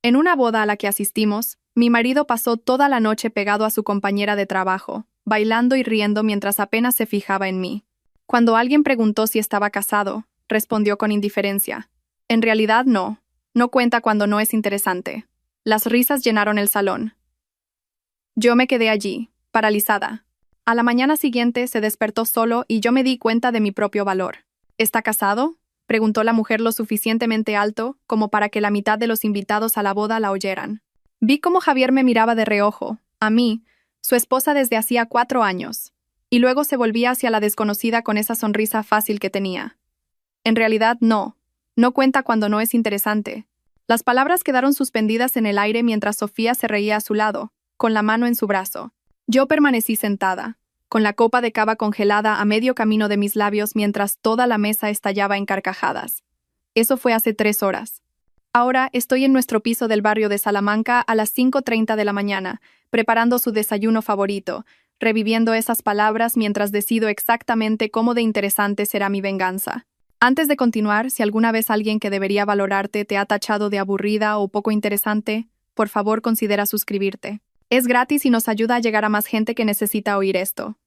En una boda a la que asistimos, mi marido pasó toda la noche pegado a su compañera de trabajo, bailando y riendo mientras apenas se fijaba en mí. Cuando alguien preguntó si estaba casado, respondió con indiferencia. En realidad no. No cuenta cuando no es interesante. Las risas llenaron el salón. Yo me quedé allí, paralizada. A la mañana siguiente se despertó solo y yo me di cuenta de mi propio valor. ¿Está casado?, preguntó la mujer lo suficientemente alto como para que la mitad de los invitados a la boda la oyeran. Vi cómo Javier me miraba de reojo, a mí, su esposa desde hacía 4 años, y luego se volvía hacia la desconocida con esa sonrisa fácil que tenía. En realidad no. No cuenta cuando no es interesante. Las palabras quedaron suspendidas en el aire mientras Sofía se reía a su lado, con la mano en su brazo. Yo permanecí sentada, con la copa de cava congelada a medio camino de mis labios mientras toda la mesa estallaba en carcajadas. Eso fue hace 3 horas. Ahora estoy en nuestro piso del barrio de Salamanca a las 5:30 de la mañana, preparando su desayuno favorito, reviviendo esas palabras mientras decido exactamente cómo de interesante será mi venganza. Antes de continuar, si alguna vez alguien que debería valorarte te ha tachado de aburrida o poco interesante, por favor considera suscribirte. Es gratis y nos ayuda a llegar a más gente que necesita oír esto.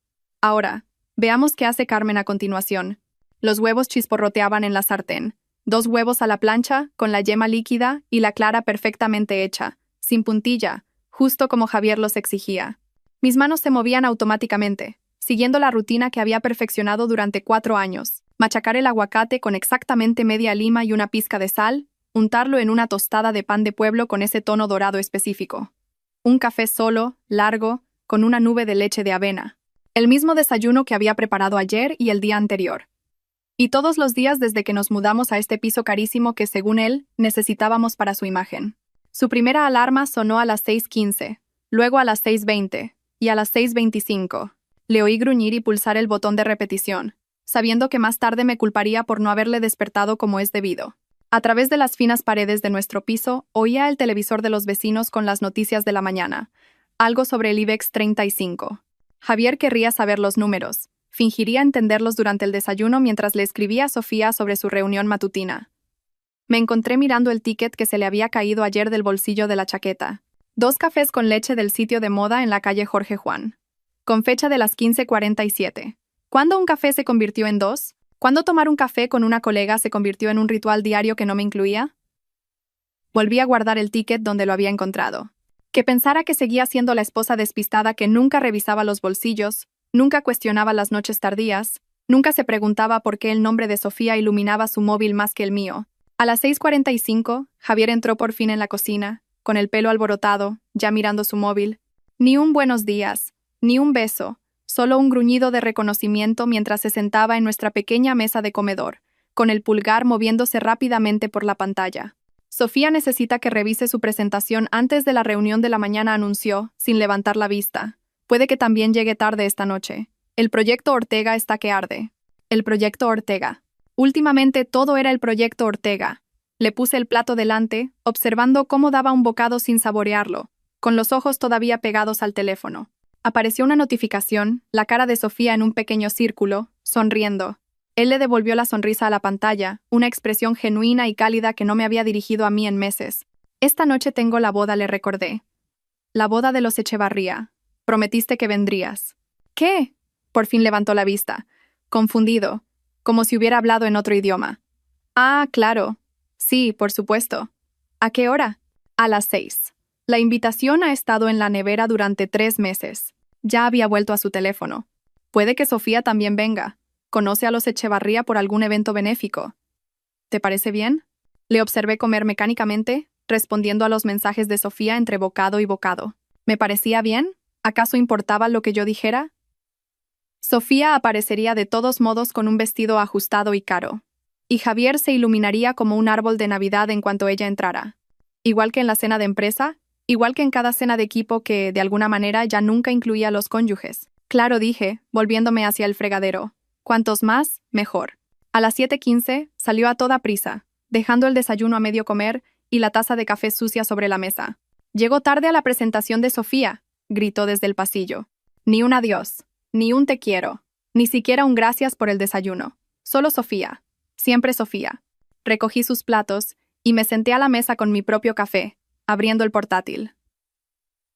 Ahora, veamos qué hace Carmen a continuación. Los huevos chisporroteaban en la sartén. 2 huevos a la plancha, con la yema líquida y la clara perfectamente hecha, sin puntilla, justo como Javier los exigía. Mis manos se movían automáticamente, siguiendo la rutina que había perfeccionado durante 4 años. Machacar el aguacate con exactamente media lima y una pizca de sal, untarlo en una tostada de pan de pueblo con ese tono dorado específico. Un café solo, largo, con una nube de leche de avena. El mismo desayuno que había preparado ayer y el día anterior. Y todos los días desde que nos mudamos a este piso carísimo que, según él, necesitábamos para su imagen. Su primera alarma sonó a las 6:15, luego a las 6:20 y a las 6:25. Le oí gruñir y pulsar el botón de repetición, sabiendo que más tarde me culparía por no haberle despertado como es debido. A través de las finas paredes de nuestro piso, oía el televisor de los vecinos con las noticias de la mañana, algo sobre el IBEX 35. Javier querría saber los números. Fingiría entenderlos durante el desayuno mientras le escribía a Sofía sobre su reunión matutina. Me encontré mirando el ticket que se le había caído ayer del bolsillo de la chaqueta. 2 cafés con leche del sitio de moda en la calle Jorge Juan. Con fecha de las 15:47. ¿Cuándo un café se convirtió en 2? ¿Cuándo tomar un café con una colega se convirtió en un ritual diario que no me incluía? Volví a guardar el ticket donde lo había encontrado. Que pensara que seguía siendo la esposa despistada que nunca revisaba los bolsillos, nunca cuestionaba las noches tardías, nunca se preguntaba por qué el nombre de Sofía iluminaba su móvil más que el mío. A las 6:45, Javier entró por fin en la cocina, con el pelo alborotado, ya mirando su móvil. Ni un buenos días, ni un beso, solo un gruñido de reconocimiento mientras se sentaba en nuestra pequeña mesa de comedor, con el pulgar moviéndose rápidamente por la pantalla. Sofía necesita que revise su presentación antes de la reunión de la mañana, anunció, sin levantar la vista. Puede que también llegue tarde esta noche. El proyecto Ortega está que arde. El proyecto Ortega. Últimamente todo era el proyecto Ortega. Le puse el plato delante, observando cómo daba un bocado sin saborearlo, con los ojos todavía pegados al teléfono. Apareció una notificación, la cara de Sofía en un pequeño círculo, sonriendo. Él le devolvió la sonrisa a la pantalla, una expresión genuina y cálida que no me había dirigido a mí en meses. Esta noche tengo la boda, le recordé. La boda de los Echevarría. Prometiste que vendrías. ¿Qué? Por fin levantó la vista, confundido, como si hubiera hablado en otro idioma. Ah, claro. Sí, por supuesto. ¿A qué hora? A las 6. La invitación ha estado en la nevera durante 3 meses. Ya había vuelto a su teléfono. Puede que Sofía también venga. ¿Conoce a los Echevarría por algún evento benéfico? ¿Te parece bien? Le observé comer mecánicamente, respondiendo a los mensajes de Sofía entre bocado y bocado. ¿Me parecía bien? ¿Acaso importaba lo que yo dijera? Sofía aparecería de todos modos con un vestido ajustado y caro. Y Javier se iluminaría como un árbol de Navidad en cuanto ella entrara. Igual que en la cena de empresa, igual que en cada cena de equipo que, de alguna manera, ya nunca incluía a los cónyuges. Claro, dije, volviéndome hacia el fregadero. Cuantos más, mejor. A las 7:15 salió a toda prisa, dejando el desayuno a medio comer y la taza de café sucia sobre la mesa. Llegó tarde a la presentación de Sofía, gritó desde el pasillo. Ni un adiós, ni un te quiero, ni siquiera un gracias por el desayuno. Solo Sofía. Siempre Sofía. Recogí sus platos y me senté a la mesa con mi propio café, abriendo el portátil.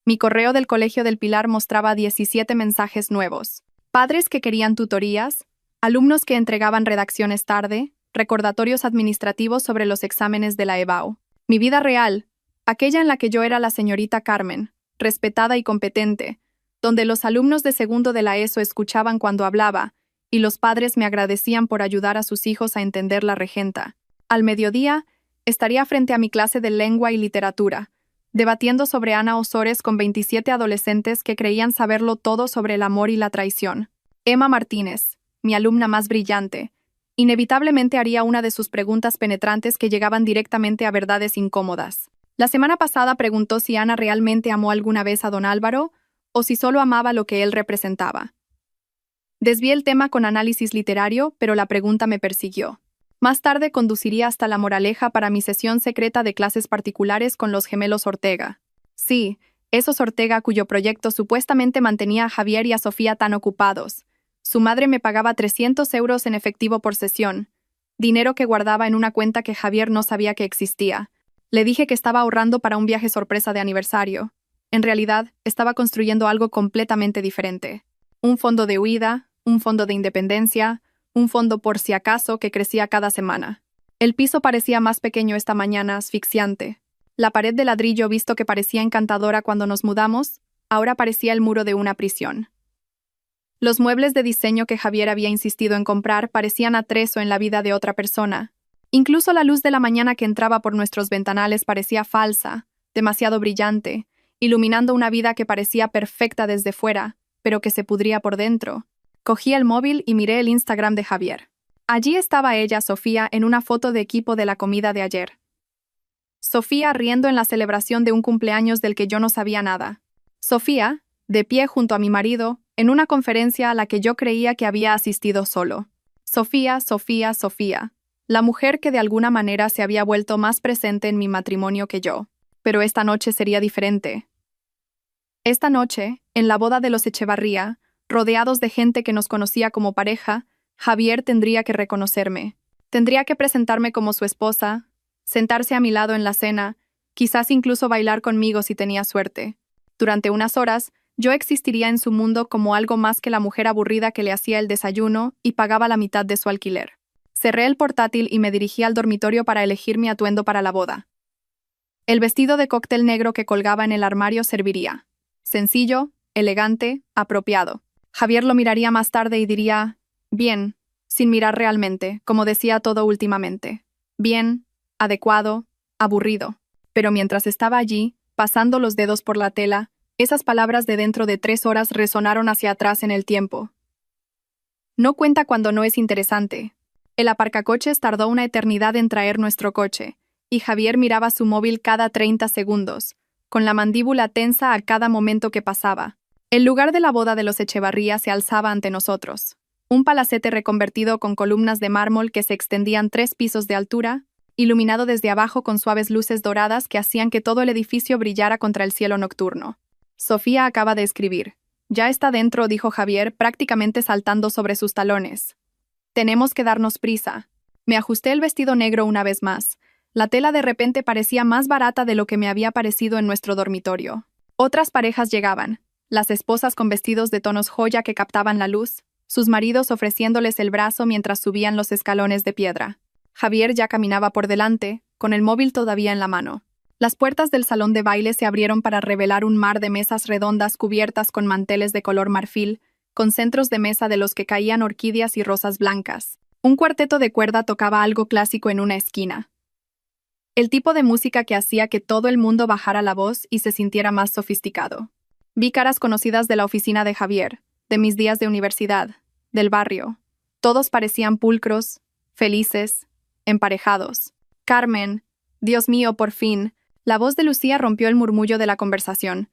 Mi correo del Colegio del Pilar mostraba 17 mensajes nuevos. Padres que querían tutorías, alumnos que entregaban redacciones tarde, recordatorios administrativos sobre los exámenes de la EBAU. Mi vida real, aquella en la que yo era la señorita Carmen, respetada y competente, donde los alumnos de segundo de la ESO escuchaban cuando hablaba, y los padres me agradecían por ayudar a sus hijos a entender la regenta. Al mediodía, estaría frente a mi clase de lengua y literatura, debatiendo sobre Ana Osores con 27 adolescentes que creían saberlo todo sobre el amor y la traición. Emma Martínez, mi alumna más brillante, inevitablemente haría una de sus preguntas penetrantes que llegaban directamente a verdades incómodas. La semana pasada preguntó si Ana realmente amó alguna vez a don Álvaro o si solo amaba lo que él representaba. Desvié el tema con análisis literario, pero la pregunta me persiguió. Más tarde conduciría hasta La Moraleja para mi sesión secreta de clases particulares con los gemelos Ortega. Sí, esos Ortega cuyo proyecto supuestamente mantenía a Javier y a Sofía tan ocupados. Su madre me pagaba 300 euros en efectivo por sesión, dinero que guardaba en una cuenta que Javier no sabía que existía. Le dije que estaba ahorrando para un viaje sorpresa de aniversario. En realidad, estaba construyendo algo completamente diferente. Un fondo de huida, un fondo de independencia, un fondo por si acaso que crecía cada semana. El piso parecía más pequeño esta mañana, asfixiante. La pared de ladrillo, visto que parecía encantadora cuando nos mudamos, ahora parecía el muro de una prisión. Los muebles de diseño que Javier había insistido en comprar parecían atrezo en la vida de otra persona. Incluso la luz de la mañana que entraba por nuestros ventanales parecía falsa, demasiado brillante, iluminando una vida que parecía perfecta desde fuera, pero que se pudría por dentro. Cogí el móvil y miré el Instagram de Javier. Allí estaba ella, Sofía, en una foto de equipo de la comida de ayer. Sofía riendo en la celebración de un cumpleaños del que yo no sabía nada. Sofía, de pie junto a mi marido, en una conferencia a la que yo creía que había asistido solo. Sofía, Sofía, Sofía, la mujer que de alguna manera se había vuelto más presente en mi matrimonio que yo. Pero esta noche sería diferente. Esta noche, en la boda de los Echevarría, rodeados de gente que nos conocía como pareja, Javier tendría que reconocerme. Tendría que presentarme como su esposa, sentarse a mi lado en la cena, quizás incluso bailar conmigo si tenía suerte. Durante unas horas, yo existiría en su mundo como algo más que la mujer aburrida que le hacía el desayuno y pagaba la mitad de su alquiler. Cerré el portátil y me dirigí al dormitorio para elegir mi atuendo para la boda. El vestido de cóctel negro que colgaba en el armario serviría. Sencillo, elegante, apropiado. Javier lo miraría más tarde y diría, bien, sin mirar realmente, como decía todo últimamente. Bien, adecuado, aburrido. Pero mientras estaba allí, pasando los dedos por la tela, esas palabras de dentro de 3 horas resonaron hacia atrás en el tiempo. No cuenta cuando no es interesante. El aparcacoches tardó una eternidad en traer nuestro coche, y Javier miraba su móvil cada 30 segundos, con la mandíbula tensa a cada momento que pasaba. El lugar de la boda de los Echevarría se alzaba ante nosotros. Un palacete reconvertido con columnas de mármol que se extendían 3 pisos de altura, iluminado desde abajo con suaves luces doradas que hacían que todo el edificio brillara contra el cielo nocturno. Sofía acaba de escribir. Ya está dentro, dijo Javier, prácticamente saltando sobre sus talones. Tenemos que darnos prisa. Me ajusté el vestido negro una vez más. La tela de repente parecía más barata de lo que me había parecido en nuestro dormitorio. Otras parejas llegaban. Las esposas con vestidos de tonos joya que captaban la luz, sus maridos ofreciéndoles el brazo mientras subían los escalones de piedra. Javier ya caminaba por delante, con el móvil todavía en la mano. Las puertas del salón de baile se abrieron para revelar un mar de mesas redondas cubiertas con manteles de color marfil, con centros de mesa de los que caían orquídeas y rosas blancas. Un cuarteto de cuerda tocaba algo clásico en una esquina. El tipo de música que hacía que todo el mundo bajara la voz y se sintiera más sofisticado. Vi caras conocidas de la oficina de Javier, de mis días de universidad, del barrio. Todos parecían pulcros, felices, emparejados. Carmen, Dios mío, por fin. La voz de Lucía rompió el murmullo de la conversación.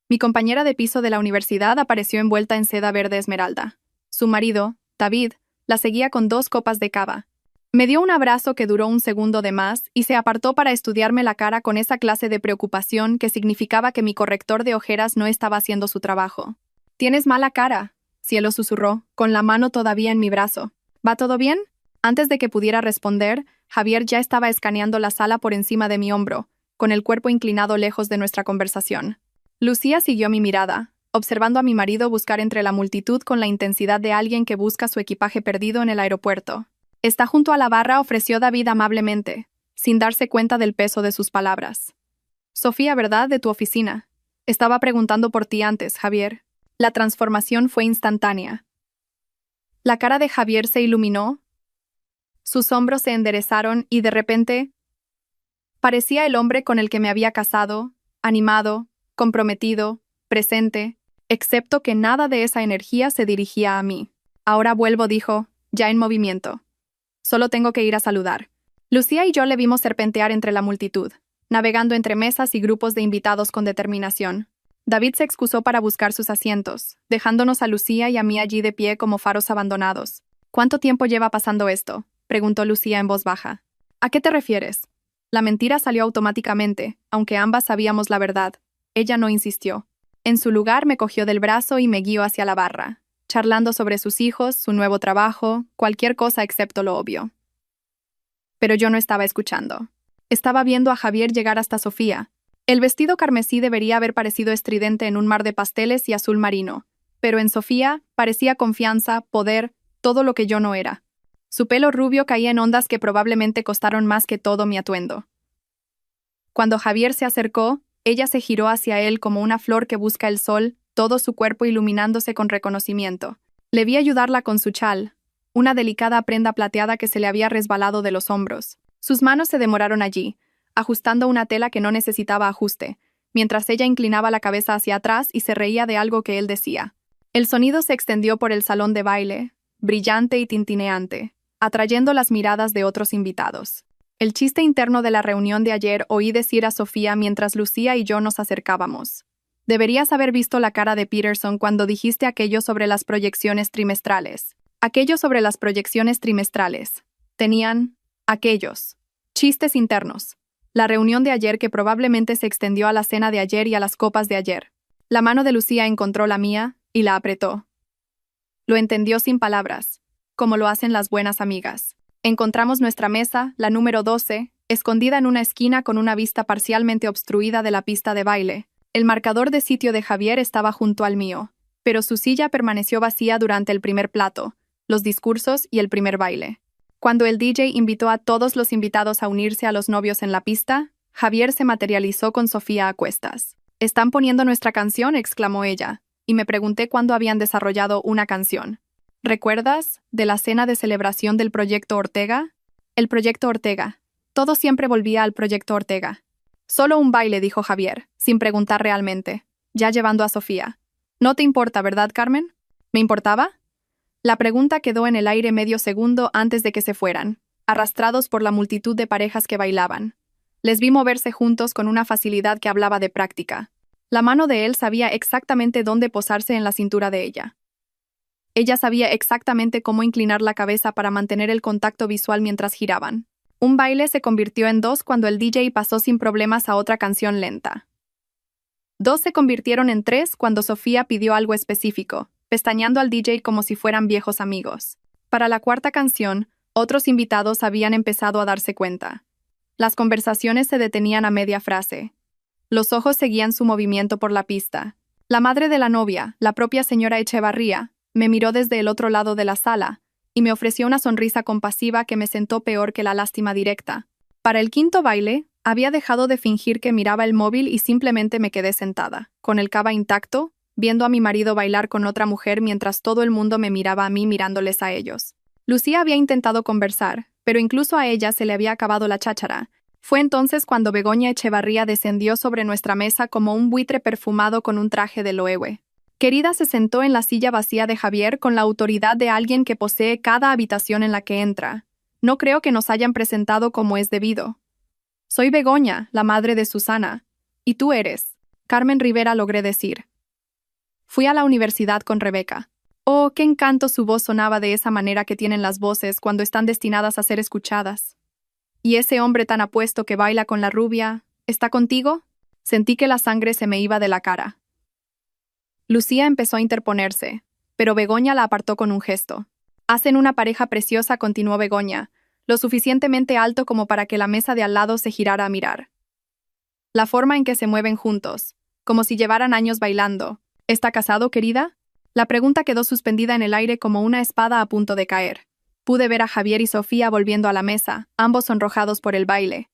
Mi compañera de piso de la universidad apareció envuelta en seda verde esmeralda. Su marido, David, la seguía con 2 copas de cava. Me dio un abrazo que duró un segundo de más y se apartó para estudiarme la cara con esa clase de preocupación que significaba que mi corrector de ojeras no estaba haciendo su trabajo. «Tienes mala cara», Cielo susurró, con la mano todavía en mi brazo. «¿Va todo bien?» Antes de que pudiera responder, Javier ya estaba escaneando la sala por encima de mi hombro, con el cuerpo inclinado lejos de nuestra conversación. Lucía siguió mi mirada, observando a mi marido buscar entre la multitud con la intensidad de alguien que busca su equipaje perdido en el aeropuerto. «Está junto a la barra», ofreció David amablemente, sin darse cuenta del peso de sus palabras. «Sofía, ¿verdad? De tu oficina. Estaba preguntando por ti antes, Javier». La transformación fue instantánea. La cara de Javier se iluminó, sus hombros se enderezaron y de repente parecía el hombre con el que me había casado, animado, comprometido, presente, excepto que nada de esa energía se dirigía a mí. «Ahora vuelvo», dijo, ya en movimiento. «Solo tengo que ir a saludar». Lucía y yo le vimos serpentear entre la multitud, navegando entre mesas y grupos de invitados con determinación. David se excusó para buscar sus asientos, dejándonos a Lucía y a mí allí de pie como faros abandonados. «¿Cuánto tiempo lleva pasando esto?», preguntó Lucía en voz baja. «¿A qué te refieres?». La mentira salió automáticamente, aunque ambas sabíamos la verdad. Ella no insistió. En su lugar me cogió del brazo y me guió hacia la barra, charlando sobre sus hijos, su nuevo trabajo, cualquier cosa excepto lo obvio. Pero yo no estaba escuchando. Estaba viendo a Javier llegar hasta Sofía. El vestido carmesí debería haber parecido estridente en un mar de pasteles y azul marino, pero en Sofía parecía confianza, poder, todo lo que yo no era. Su pelo rubio caía en ondas que probablemente costaron más que todo mi atuendo. Cuando Javier se acercó, ella se giró hacia él como una flor que busca el sol, todo su cuerpo iluminándose con reconocimiento. Le vi ayudarla con su chal, una delicada prenda plateada que se le había resbalado de los hombros. Sus manos se demoraron allí, ajustando una tela que no necesitaba ajuste, mientras ella inclinaba la cabeza hacia atrás y se reía de algo que él decía. El sonido se extendió por el salón de baile, brillante y tintineante, atrayendo las miradas de otros invitados. El chiste interno de la reunión de ayer oí decir a Sofía mientras Lucía y yo nos acercábamos. «Deberías haber visto la cara de Peterson cuando dijiste aquello sobre las proyecciones trimestrales». Aquello sobre las proyecciones trimestrales. Tenían aquellos chistes internos. La reunión de ayer que probablemente se extendió a la cena de ayer y a las copas de ayer. La mano de Lucía encontró la mía y la apretó. Lo entendió sin palabras, como lo hacen las buenas amigas. Encontramos nuestra mesa, la número 12, escondida en una esquina con una vista parcialmente obstruida de la pista de baile. El marcador de sitio de Javier estaba junto al mío, pero su silla permaneció vacía durante el primer plato, los discursos y el primer baile. Cuando el DJ invitó a todos los invitados a unirse a los novios en la pista, Javier se materializó con Sofía a cuestas. «¿Están poniendo nuestra canción?», exclamó ella, y me pregunté cuándo habían desarrollado una canción. «¿Recuerdas de la cena de celebración del Proyecto Ortega?» «El Proyecto Ortega. Todo siempre volvía al Proyecto Ortega». «Solo un baile», dijo Javier, sin preguntar realmente, ya llevando a Sofía. «No te importa, ¿verdad, Carmen?» «¿Me importaba?» La pregunta quedó en el aire medio segundo antes de que se fueran, arrastrados por la multitud de parejas que bailaban. Les vi moverse juntos con una facilidad que hablaba de práctica. La mano de él sabía exactamente dónde posarse en la cintura de ella. Ella sabía exactamente cómo inclinar la cabeza para mantener el contacto visual mientras giraban. Un baile se convirtió en 2 cuando el DJ pasó sin problemas a otra canción lenta. 2 se convirtieron en 3 cuando Sofía pidió algo específico, pestañeando al DJ como si fueran viejos amigos. Para la 4ª canción, otros invitados habían empezado a darse cuenta. Las conversaciones se detenían a media frase. Los ojos seguían su movimiento por la pista. La madre de la novia, la propia señora Echevarría, me miró desde el otro lado de la sala y me ofreció una sonrisa compasiva que me sentó peor que la lástima directa. Para el 5º baile, había dejado de fingir que miraba el móvil y simplemente me quedé sentada, con el cava intacto, viendo a mi marido bailar con otra mujer mientras todo el mundo me miraba a mí mirándoles a ellos. Lucía había intentado conversar, pero incluso a ella se le había acabado la cháchara. Fue entonces cuando Begoña Echevarría descendió sobre nuestra mesa como un buitre perfumado con un traje de loewe. Querida se sentó en la silla vacía de Javier con la autoridad de alguien que posee cada habitación en la que entra. No creo que nos hayan presentado como es debido. «Soy Begoña, la madre de Susana. ¿Y tú eres?» «Carmen Rivera», logré decir. Fui a la universidad con Rebeca. Oh, qué encanto su voz sonaba de esa manera que tienen las voces cuando están destinadas a ser escuchadas. «¿Y ese hombre tan apuesto que baila con la rubia, está contigo?» Sentí que la sangre se me iba de la cara. Lucía empezó a interponerse, pero Begoña la apartó con un gesto. «Hacen una pareja preciosa», continuó Begoña, lo suficientemente alto como para que la mesa de al lado se girara a mirar. La forma en que se mueven juntos, como si llevaran años bailando. ¿Está casado, querida? La pregunta quedó suspendida en el aire como una espada a punto de caer. Pude ver a Javier y Sofía volviendo a la mesa, ambos sonrojados por el baile.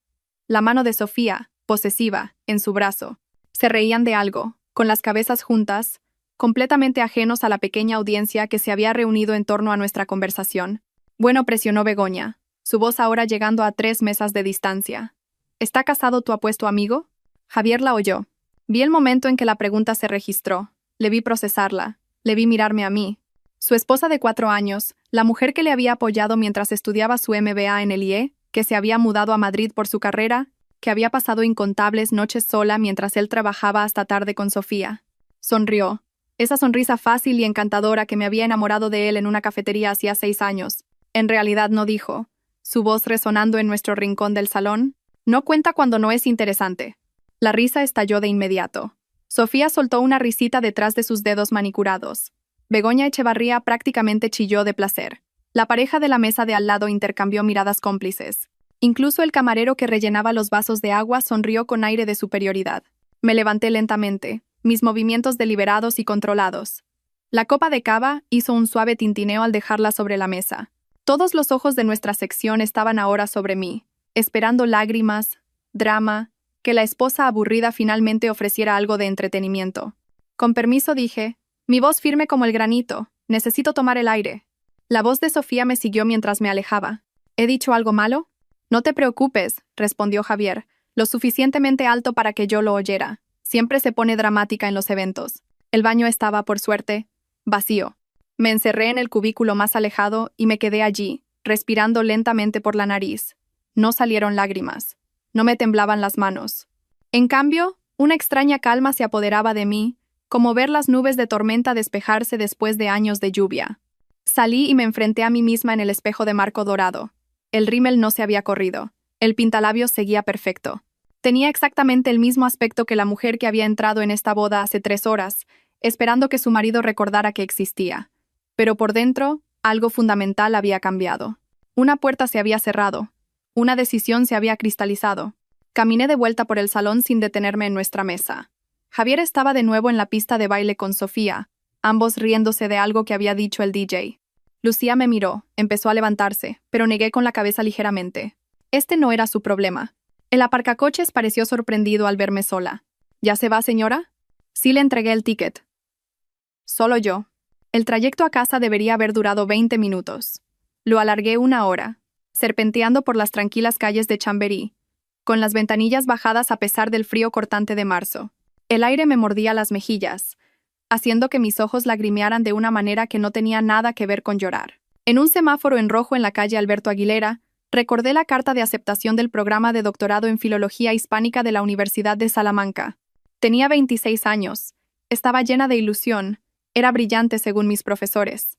La mano de Sofía, posesiva, en su brazo. Se reían de algo, con las cabezas juntas, completamente ajenos a la pequeña audiencia que se había reunido en torno a nuestra conversación. Bueno, presionó Begoña, su voz ahora llegando a 3 mesas de distancia. ¿Está casado tu apuesto amigo? Javier la oyó. Vi el momento en que la pregunta se registró. Le vi procesarla. Le vi mirarme a mí. Su esposa de 4 años, la mujer que le había apoyado mientras estudiaba su MBA en el IE, que se había mudado a Madrid por su carrera, que había pasado incontables noches sola mientras él trabajaba hasta tarde con Sofía. Sonrió. Esa sonrisa fácil y encantadora que me había enamorado de él en una cafetería hacía 6 años. En realidad no dijo, su voz resonando en nuestro rincón del salón. No cuenta cuando no es interesante. La risa estalló de inmediato. Sofía soltó una risita detrás de sus dedos manicurados. Begoña Echevarría prácticamente chilló de placer. La pareja de la mesa de al lado intercambió miradas cómplices. Incluso el camarero que rellenaba los vasos de agua sonrió con aire de superioridad. Me levanté lentamente, mis movimientos deliberados y controlados. La copa de cava hizo un suave tintineo al dejarla sobre la mesa. Todos los ojos de nuestra sección estaban ahora sobre mí, esperando lágrimas, drama, que la esposa aburrida finalmente ofreciera algo de entretenimiento. Con permiso dije, mi voz firme como el granito, necesito tomar el aire. La voz de Sofía me siguió mientras me alejaba. ¿He dicho algo malo? No te preocupes, respondió Javier, lo suficientemente alto para que yo lo oyera. Siempre se pone dramática en los eventos. El baño estaba, por suerte, vacío. Me encerré en el cubículo más alejado y me quedé allí, respirando lentamente por la nariz. No salieron lágrimas. No me temblaban las manos. En cambio, una extraña calma se apoderaba de mí, como ver las nubes de tormenta despejarse después de años de lluvia. Salí y me enfrenté a mí misma en el espejo de marco dorado. El rímel no se había corrido. El pintalabios seguía perfecto. Tenía exactamente el mismo aspecto que la mujer que había entrado en esta boda hace 3 horas, esperando que su marido recordara que existía. Pero por dentro, algo fundamental había cambiado. Una puerta se había cerrado. Una decisión se había cristalizado. Caminé de vuelta por el salón sin detenerme en nuestra mesa. Javier estaba de nuevo en la pista de baile con Sofía, ambos riéndose de algo que había dicho el DJ. Lucía me miró, empezó a levantarse, pero negué con la cabeza ligeramente. Este no era su problema. El aparcacoches pareció sorprendido al verme sola. ¿Ya se va, señora? Sí, le entregué el ticket. Solo yo. El trayecto a casa debería haber durado 20 minutos. Lo alargué 1 hora, serpenteando por las tranquilas calles de Chamberí, con las ventanillas bajadas a pesar del frío cortante de marzo. El aire me mordía las mejillas, haciendo que mis ojos lagrimearan de una manera que no tenía nada que ver con llorar. En un semáforo en rojo en la calle Alberto Aguilera, recordé la carta de aceptación del programa de doctorado en Filología Hispánica de la Universidad de Salamanca. Tenía 26 años, estaba llena de ilusión, era brillante según mis profesores.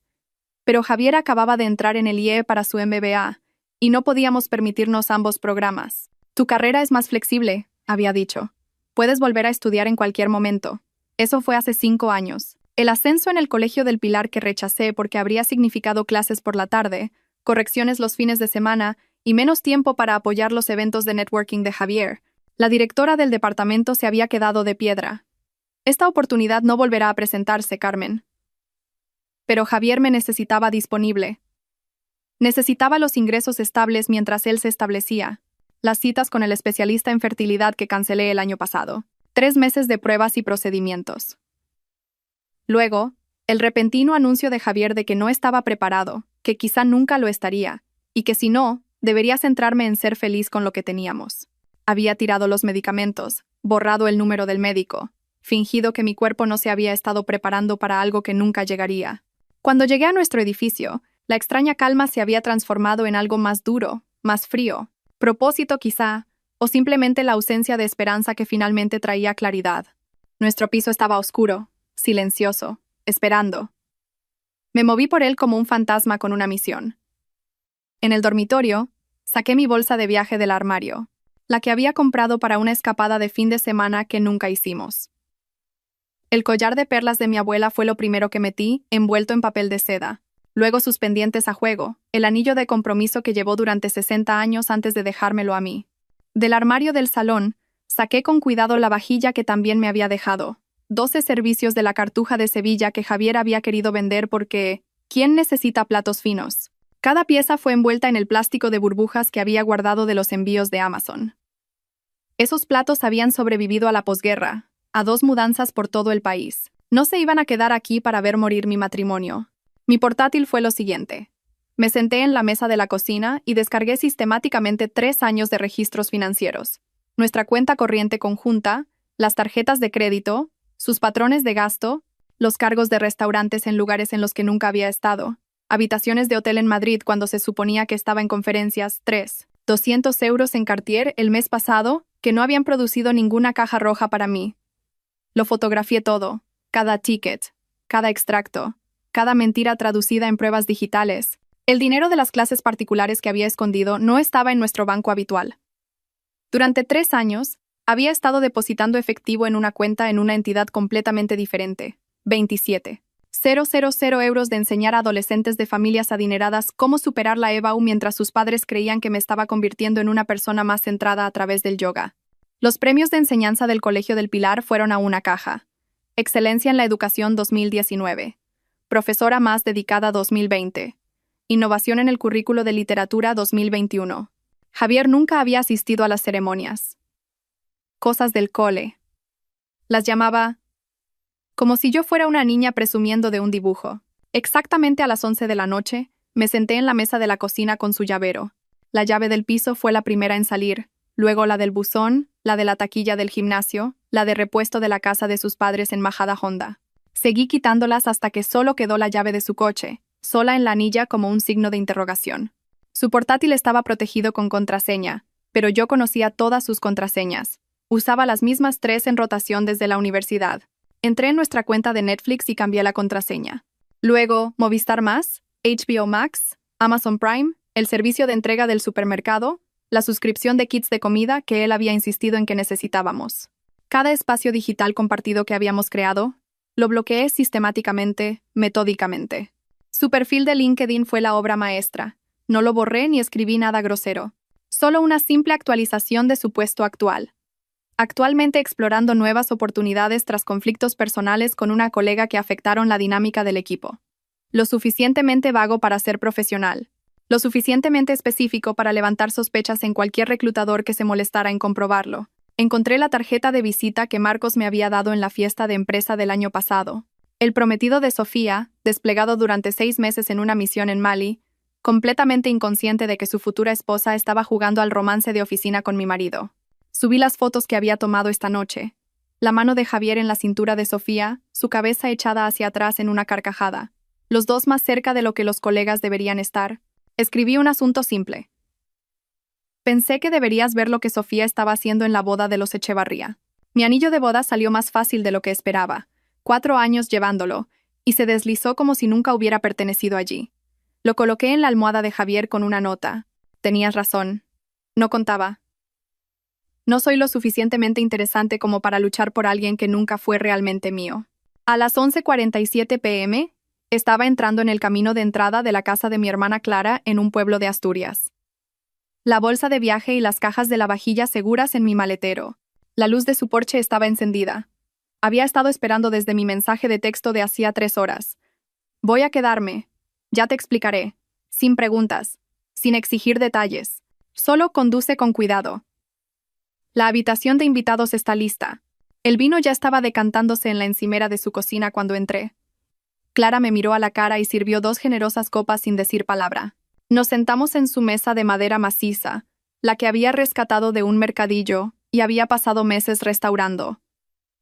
Pero Javier acababa de entrar en el IE para su MBA, y no podíamos permitirnos ambos programas. Tu carrera es más flexible, había dicho. Puedes volver a estudiar en cualquier momento. Eso fue hace 5 años. El ascenso en el Colegio del Pilar que rechacé porque habría significado clases por la tarde, correcciones los fines de semana y menos tiempo para apoyar los eventos de networking de Javier. La directora del departamento se había quedado de piedra. Esta oportunidad no volverá a presentarse, Carmen. Pero Javier me necesitaba disponible. Necesitaba los ingresos estables mientras él se establecía. Las citas con el especialista en fertilidad que cancelé el año pasado. 3 meses de pruebas y procedimientos. Luego, el repentino anuncio de Javier de que no estaba preparado, que quizá nunca lo estaría, y que si no, debería centrarme en ser feliz con lo que teníamos. Había tirado los medicamentos, borrado el número del médico, fingido que mi cuerpo no se había estado preparando para algo que nunca llegaría. Cuando llegué a nuestro edificio, la extraña calma se había transformado en algo más duro, más frío. Propósito quizá, o simplemente la ausencia de esperanza que finalmente traía claridad. Nuestro piso estaba oscuro, silencioso, esperando. Me moví por él como un fantasma con una misión. En el dormitorio, saqué mi bolsa de viaje del armario, la que había comprado para una escapada de fin de semana que nunca hicimos. El collar de perlas de mi abuela fue lo primero que metí, envuelto en papel de seda. Luego sus pendientes a juego, el anillo de compromiso que llevó durante 60 años antes de dejármelo a mí. Del armario del salón, Saqué con cuidado la vajilla que también me había dejado. 12 servicios de la Cartuja de Sevilla que Javier había querido vender porque ¿quién necesita platos finos? Cada pieza fue envuelta en el plástico de burbujas que había guardado de los envíos de Amazon. Esos platos habían sobrevivido a la posguerra, a 2 mudanzas por todo el país. No se iban a quedar aquí para ver morir mi matrimonio. Mi portátil fue lo siguiente. Me senté en la mesa de la cocina y descargué sistemáticamente 3 años de registros financieros. Nuestra cuenta corriente conjunta, las tarjetas de crédito, sus patrones de gasto, los cargos de restaurantes en lugares en los que nunca había estado, habitaciones de hotel en Madrid cuando se suponía que estaba en conferencias, 200 euros en Cartier el mes pasado, que no habían producido ninguna caja roja para mí. Lo fotografié todo, cada ticket, cada extracto, cada mentira traducida en pruebas digitales. El dinero de las clases particulares que había escondido no estaba en nuestro banco habitual. Durante 3 años, había estado depositando efectivo en una cuenta en una entidad completamente diferente, 27,000 euros de enseñar a adolescentes de familias adineradas cómo superar la EBAU mientras sus padres creían que me estaba convirtiendo en una persona más centrada a través del yoga. Los premios de enseñanza del Colegio del Pilar fueron a una caja. Excelencia en la Educación 2019. Profesora más dedicada 2020. Innovación en el currículo de literatura 2021. Javier nunca había asistido a las ceremonias. Cosas del cole. Las llamaba como si yo fuera una niña presumiendo de un dibujo. Exactamente a las 11 de la noche, me senté en la mesa de la cocina con su llavero. La llave del piso fue la primera en salir, luego la del buzón, la de la taquilla del gimnasio, la de repuesto de la casa de sus padres en Majadahonda. Seguí quitándolas hasta que solo quedó la llave de su coche, sola en la anilla como un signo de interrogación. Su portátil estaba protegido con contraseña, pero yo conocía todas sus contraseñas. Usaba las mismas 3 en rotación desde la universidad. Entré en nuestra cuenta de Netflix y cambié la contraseña. Luego, Movistar Más, HBO Max, Amazon Prime, el servicio de entrega del supermercado, la suscripción de kits de comida que él había insistido en que necesitábamos. Cada espacio digital compartido que habíamos creado, lo bloqueé sistemáticamente, metódicamente. Su perfil de LinkedIn fue la obra maestra. No lo borré ni escribí nada grosero. Solo una simple actualización de su puesto actual. Actualmente explorando nuevas oportunidades tras conflictos personales con una colega que afectaron la dinámica del equipo. Lo suficientemente vago para ser profesional. Lo suficientemente específico para levantar sospechas en cualquier reclutador que se molestara en comprobarlo. Encontré la tarjeta de visita que Marcos me había dado en la fiesta de empresa del año pasado. El prometido de Sofía, desplegado durante 6 meses en una misión en Mali, completamente inconsciente de que su futura esposa estaba jugando al romance de oficina con mi marido. Subí las fotos que había tomado esta noche. La mano de Javier en la cintura de Sofía, su cabeza echada hacia atrás en una carcajada. Los dos más cerca de lo que los colegas deberían estar. Escribí un asunto simple. Pensé que deberías ver lo que Sofía estaba haciendo en la boda de los Echevarría. Mi anillo de boda salió más fácil de lo que esperaba. 4 años llevándolo, y se deslizó como si nunca hubiera pertenecido allí. Lo coloqué en la almohada de Javier con una nota. Tenías razón. No contaba. No soy lo suficientemente interesante como para luchar por alguien que nunca fue realmente mío. A las 11:47 p.m., estaba entrando en el camino de entrada de la casa de mi hermana Clara en un pueblo de Asturias. La bolsa de viaje y las cajas de la vajilla seguras en mi maletero. La luz de su porche estaba encendida. Había estado esperando desde mi mensaje de texto de hacía 3 horas. Voy a quedarme. Ya te explicaré. Sin preguntas. Sin exigir detalles. Solo conduce con cuidado. La habitación de invitados está lista. El vino ya estaba decantándose en la encimera de su cocina cuando entré. Clara me miró a la cara y sirvió 2 generosas copas sin decir palabra. Nos sentamos en su mesa de madera maciza, la que había rescatado de un mercadillo y había pasado meses restaurando.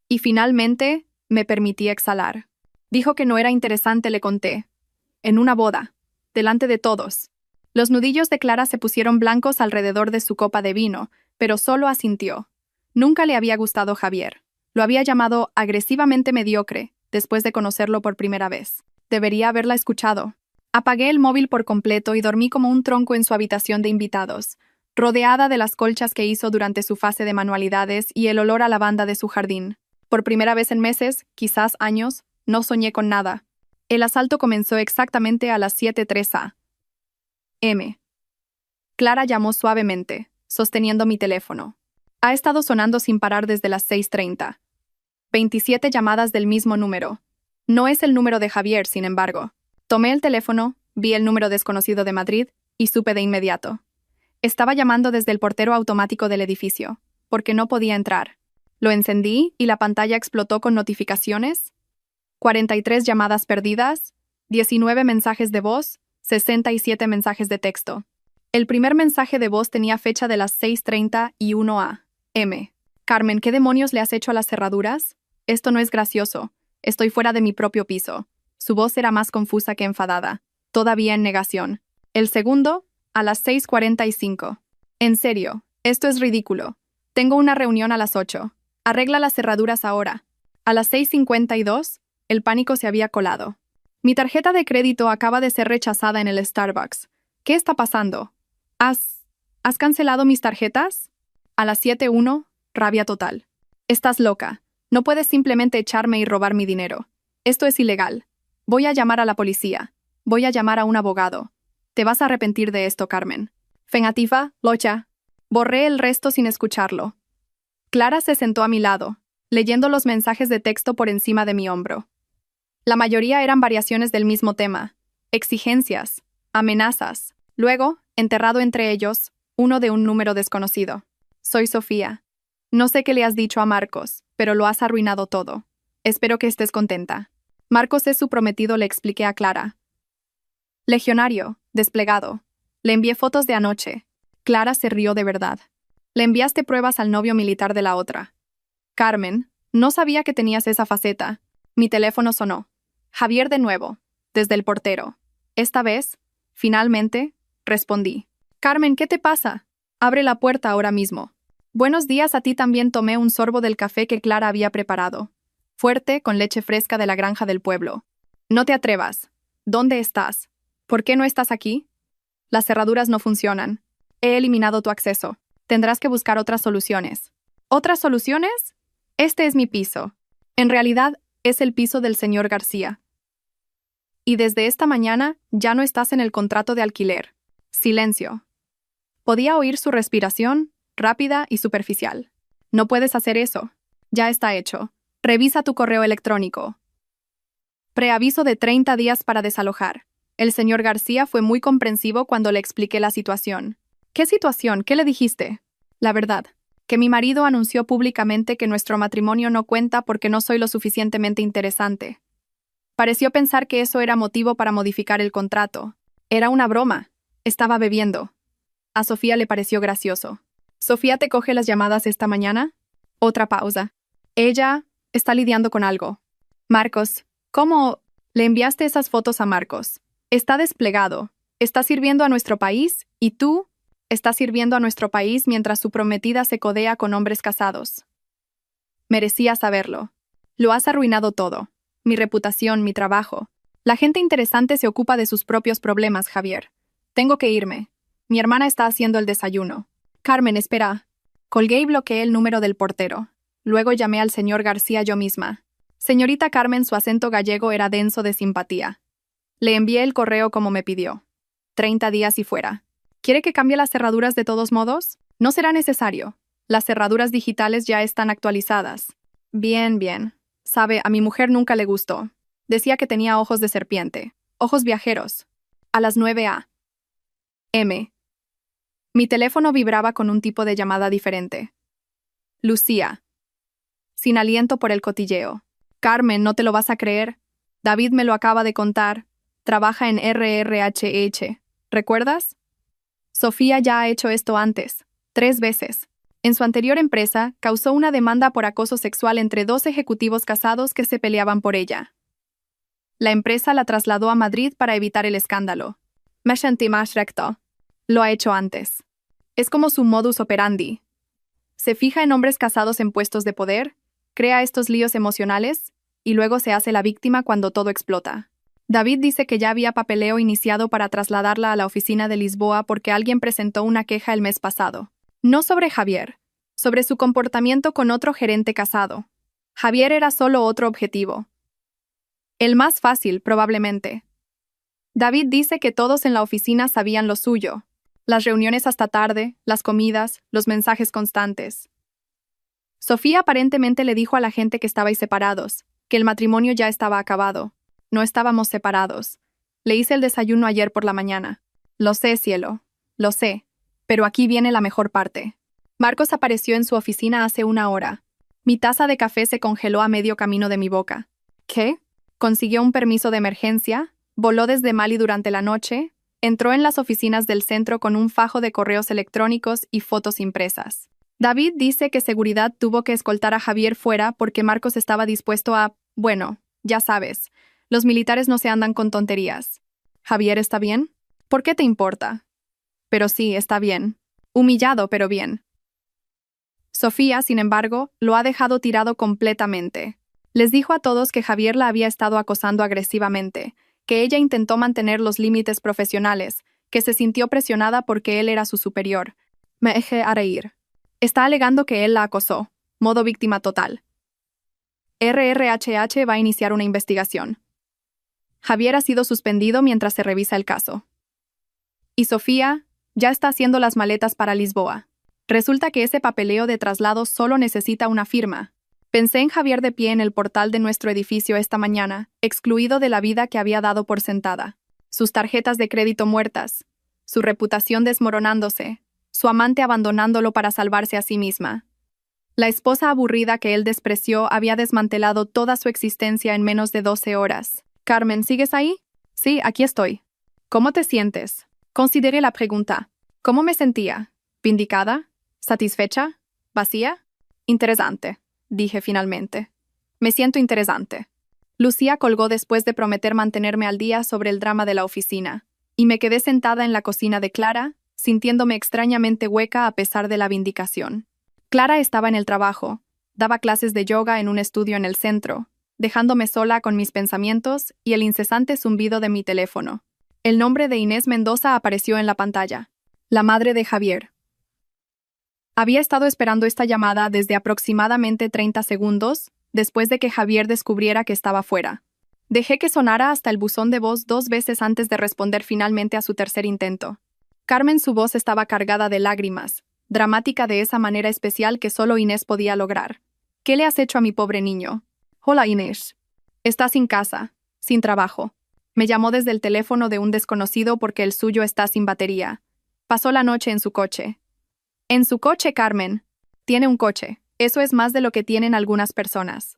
Y finalmente, me permití exhalar. Dijo que no era interesante, le conté. En una boda. Delante de todos. Los nudillos de Clara se pusieron blancos alrededor de su copa de vino, pero solo asintió. Nunca le había gustado Javier. Lo había llamado agresivamente mediocre, después de conocerlo por primera vez. Debería haberla escuchado. Apagué el móvil por completo y dormí como un tronco en su habitación de invitados, rodeada de las colchas que hizo durante su fase de manualidades y el olor a lavanda de su jardín. Por primera vez en meses, quizás años, no soñé con nada. El asalto comenzó exactamente a las 7:03 a.m. Clara llamó suavemente, sosteniendo mi teléfono. Ha estado sonando sin parar desde las 6:30. 27 llamadas del mismo número. No es el número de Javier, sin embargo. Tomé el teléfono, vi el número desconocido de Madrid y supe de inmediato. Estaba llamando desde el portero automático del edificio, porque no podía entrar. Lo encendí y la pantalla explotó con notificaciones. 43 llamadas perdidas, 19 mensajes de voz, 67 mensajes de texto. El primer mensaje de voz tenía fecha de las 6:30 y 1 a.m. Carmen, ¿qué demonios le has hecho a las cerraduras? Esto no es gracioso. Estoy fuera de mi propio piso. Su voz era más confusa que enfadada, todavía en negación. El segundo, a las 6:45. En serio, esto es ridículo. Tengo una reunión a las 8. Arregla las cerraduras ahora. A las 6:52, el pánico se había colado. Mi tarjeta de crédito acaba de ser rechazada en el Starbucks. ¿Qué está pasando? ¿Has cancelado mis tarjetas? A las 7:01, rabia total. Estás loca. No puedes simplemente echarme y robar mi dinero. Esto es ilegal. Voy a llamar a la policía. Voy a llamar a un abogado. Te vas a arrepentir de esto, Carmen. Fengativa, locha. Borré el resto sin escucharlo. Clara se sentó a mi lado, leyendo los mensajes de texto por encima de mi hombro. La mayoría eran variaciones del mismo tema, exigencias, amenazas. Luego, enterrado entre ellos, uno de un número desconocido. Soy Sofía. No sé qué le has dicho a Marcos, pero lo has arruinado todo. Espero que estés contenta. Marcos es su prometido, le expliqué a Clara. Legionario, desplegado. Le envié fotos de anoche. Clara se rió de verdad. Le enviaste pruebas al novio militar de la otra. Carmen, no sabía que tenías esa faceta. Mi teléfono sonó. Javier de nuevo, desde el portero. Esta vez, finalmente, respondí. Carmen, ¿qué te pasa? Abre la puerta ahora mismo. Buenos días, a ti también. Tomé un sorbo del café que Clara había preparado. Fuerte, con leche fresca de la granja del pueblo. No te atrevas. ¿Dónde estás? ¿Por qué no estás aquí? Las cerraduras no funcionan. He eliminado tu acceso. Tendrás que buscar otras soluciones. ¿Otras soluciones? Este es mi piso. En realidad, es el piso del señor García. Y desde esta mañana ya no estás en el contrato de alquiler. Silencio. Podía oír su respiración, rápida y superficial. No puedes hacer eso. Ya está hecho. Revisa tu correo electrónico. Preaviso de 30 días para desalojar. El señor García fue muy comprensivo cuando le expliqué la situación. ¿Qué situación? ¿Qué le dijiste? La verdad, que mi marido anunció públicamente que nuestro matrimonio no cuenta porque no soy lo suficientemente interesante. Pareció pensar que eso era motivo para modificar el contrato. Era una broma. Estaba bebiendo. A Sofía le pareció gracioso. ¿Sofía te coge las llamadas esta mañana? Otra pausa. Ella está lidiando con algo. Marcos, ¿cómo le enviaste esas fotos a Marcos? Está desplegado. Está sirviendo a nuestro país y tú estás sirviendo a nuestro país mientras su prometida se codea con hombres casados. Merecía saberlo. Lo has arruinado todo. Mi reputación, mi trabajo. La gente interesante se ocupa de sus propios problemas, Javier. Tengo que irme. Mi hermana está haciendo el desayuno. Carmen, espera. Colgué y bloqueé el número del portero. Luego llamé al señor García yo misma. Señorita Carmen, su acento gallego era denso de simpatía. Le envié el correo como me pidió. 30 días y fuera. ¿Quiere que cambie las cerraduras de todos modos? No será necesario. Las cerraduras digitales ya están actualizadas. Bien, bien. Sabe, a mi mujer nunca le gustó. Decía que tenía ojos de serpiente. Ojos viajeros. A las 9 a.m. Mi teléfono vibraba con un tipo de llamada diferente. Lucía. Sin aliento por el cotilleo. Carmen, no te lo vas a creer. David me lo acaba de contar. Trabaja en RRHH. ¿Recuerdas? Sofía ya ha hecho esto antes. 3 veces. En su anterior empresa, causó una demanda por acoso sexual entre 2 ejecutivos casados que se peleaban por ella. La empresa la trasladó a Madrid para evitar el escándalo. Me sentí más recto. Lo ha hecho antes. Es como su modus operandi. Se fija en hombres casados en puestos de poder, crea estos líos emocionales, y luego se hace la víctima cuando todo explota. David dice que ya había papeleo iniciado para trasladarla a la oficina de Lisboa porque alguien presentó una queja el mes pasado. No sobre Javier, sobre su comportamiento con otro gerente casado. Javier era solo otro objetivo. El más fácil, probablemente. David dice que todos en la oficina sabían lo suyo. Las reuniones hasta tarde, las comidas, los mensajes constantes. Sofía aparentemente le dijo a la gente que estabais separados, que el matrimonio ya estaba acabado. No estábamos separados. Le hice el desayuno ayer por la mañana. Lo sé, cielo. Lo sé. Pero aquí viene la mejor parte. Marcos apareció en su oficina hace una hora. Mi taza de café se congeló a medio camino de mi boca. ¿Qué? Consiguió un permiso de emergencia, voló desde Mali durante la noche, entró en las oficinas del centro con un fajo de correos electrónicos y fotos impresas. David dice que seguridad tuvo que escoltar a Javier fuera porque Marcos estaba dispuesto a, bueno, ya sabes, los militares no se andan con tonterías. ¿Javier está bien? ¿Por qué te importa? Pero sí, está bien. Humillado, pero bien. Sofía, sin embargo, lo ha dejado tirado completamente. Les dijo a todos que Javier la había estado acosando agresivamente, que ella intentó mantener los límites profesionales, que se sintió presionada porque él era su superior. Me eché a reír. Está alegando que él la acosó, modo víctima total. RRHH va a iniciar una investigación. Javier ha sido suspendido mientras se revisa el caso. Y Sofía ya está haciendo las maletas para Lisboa. Resulta que ese papeleo de traslado solo necesita una firma. Pensé en Javier de pie en el portal de nuestro edificio esta mañana, excluido de la vida que había dado por sentada. Sus tarjetas de crédito muertas, su reputación desmoronándose, su amante abandonándolo para salvarse a sí misma. La esposa aburrida que él despreció había desmantelado toda su existencia en menos de 12 horas. Carmen, ¿sigues ahí? Sí, aquí estoy. ¿Cómo te sientes? Consideré la pregunta. ¿Cómo me sentía? ¿Vindicada? ¿Satisfecha? ¿Vacía? Interesante, dije finalmente. Me siento interesante. Lucía colgó después de prometer mantenerme al día sobre el drama de la oficina, y me quedé sentada en la cocina de Clara, sintiéndome extrañamente hueca a pesar de la vindicación. Clara estaba en el trabajo, daba clases de yoga en un estudio en el centro, dejándome sola con mis pensamientos y el incesante zumbido de mi teléfono. El nombre de Inés Mendoza apareció en la pantalla. La madre de Javier. Había estado esperando esta llamada desde aproximadamente 30 segundos, después de que Javier descubriera que estaba fuera. Dejé que sonara hasta el buzón de voz 2 veces antes de responder finalmente a su tercer intento. Carmen, su voz estaba cargada de lágrimas, dramática de esa manera especial que solo Inés podía lograr. ¿Qué le has hecho a mi pobre niño? Hola, Inés. Está sin casa, sin trabajo. Me llamó desde el teléfono de un desconocido porque el suyo está sin batería. Pasó la noche en su coche. En su coche, Carmen. Tiene un coche. Eso es más de lo que tienen algunas personas.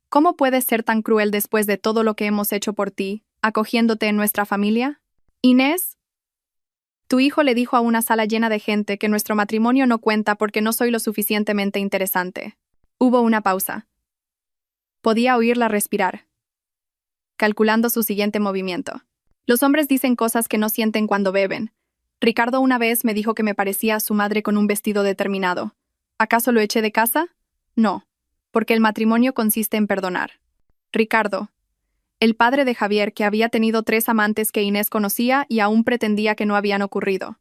¿Cómo puedes ser tan cruel después de todo lo que hemos hecho por ti, acogiéndote en nuestra familia? Inés, tu hijo le dijo a una sala llena de gente que nuestro matrimonio no cuenta porque no soy lo suficientemente interesante. Hubo una pausa. Podía oírla respirar, calculando su siguiente movimiento. Los hombres dicen cosas que no sienten cuando beben. Ricardo una vez me dijo que me parecía a su madre con un vestido determinado. ¿Acaso lo eché de casa? No, porque el matrimonio consiste en perdonar. Ricardo, el padre de Javier, que había tenido 3 amantes que Inés conocía y aún pretendía que no habían ocurrido.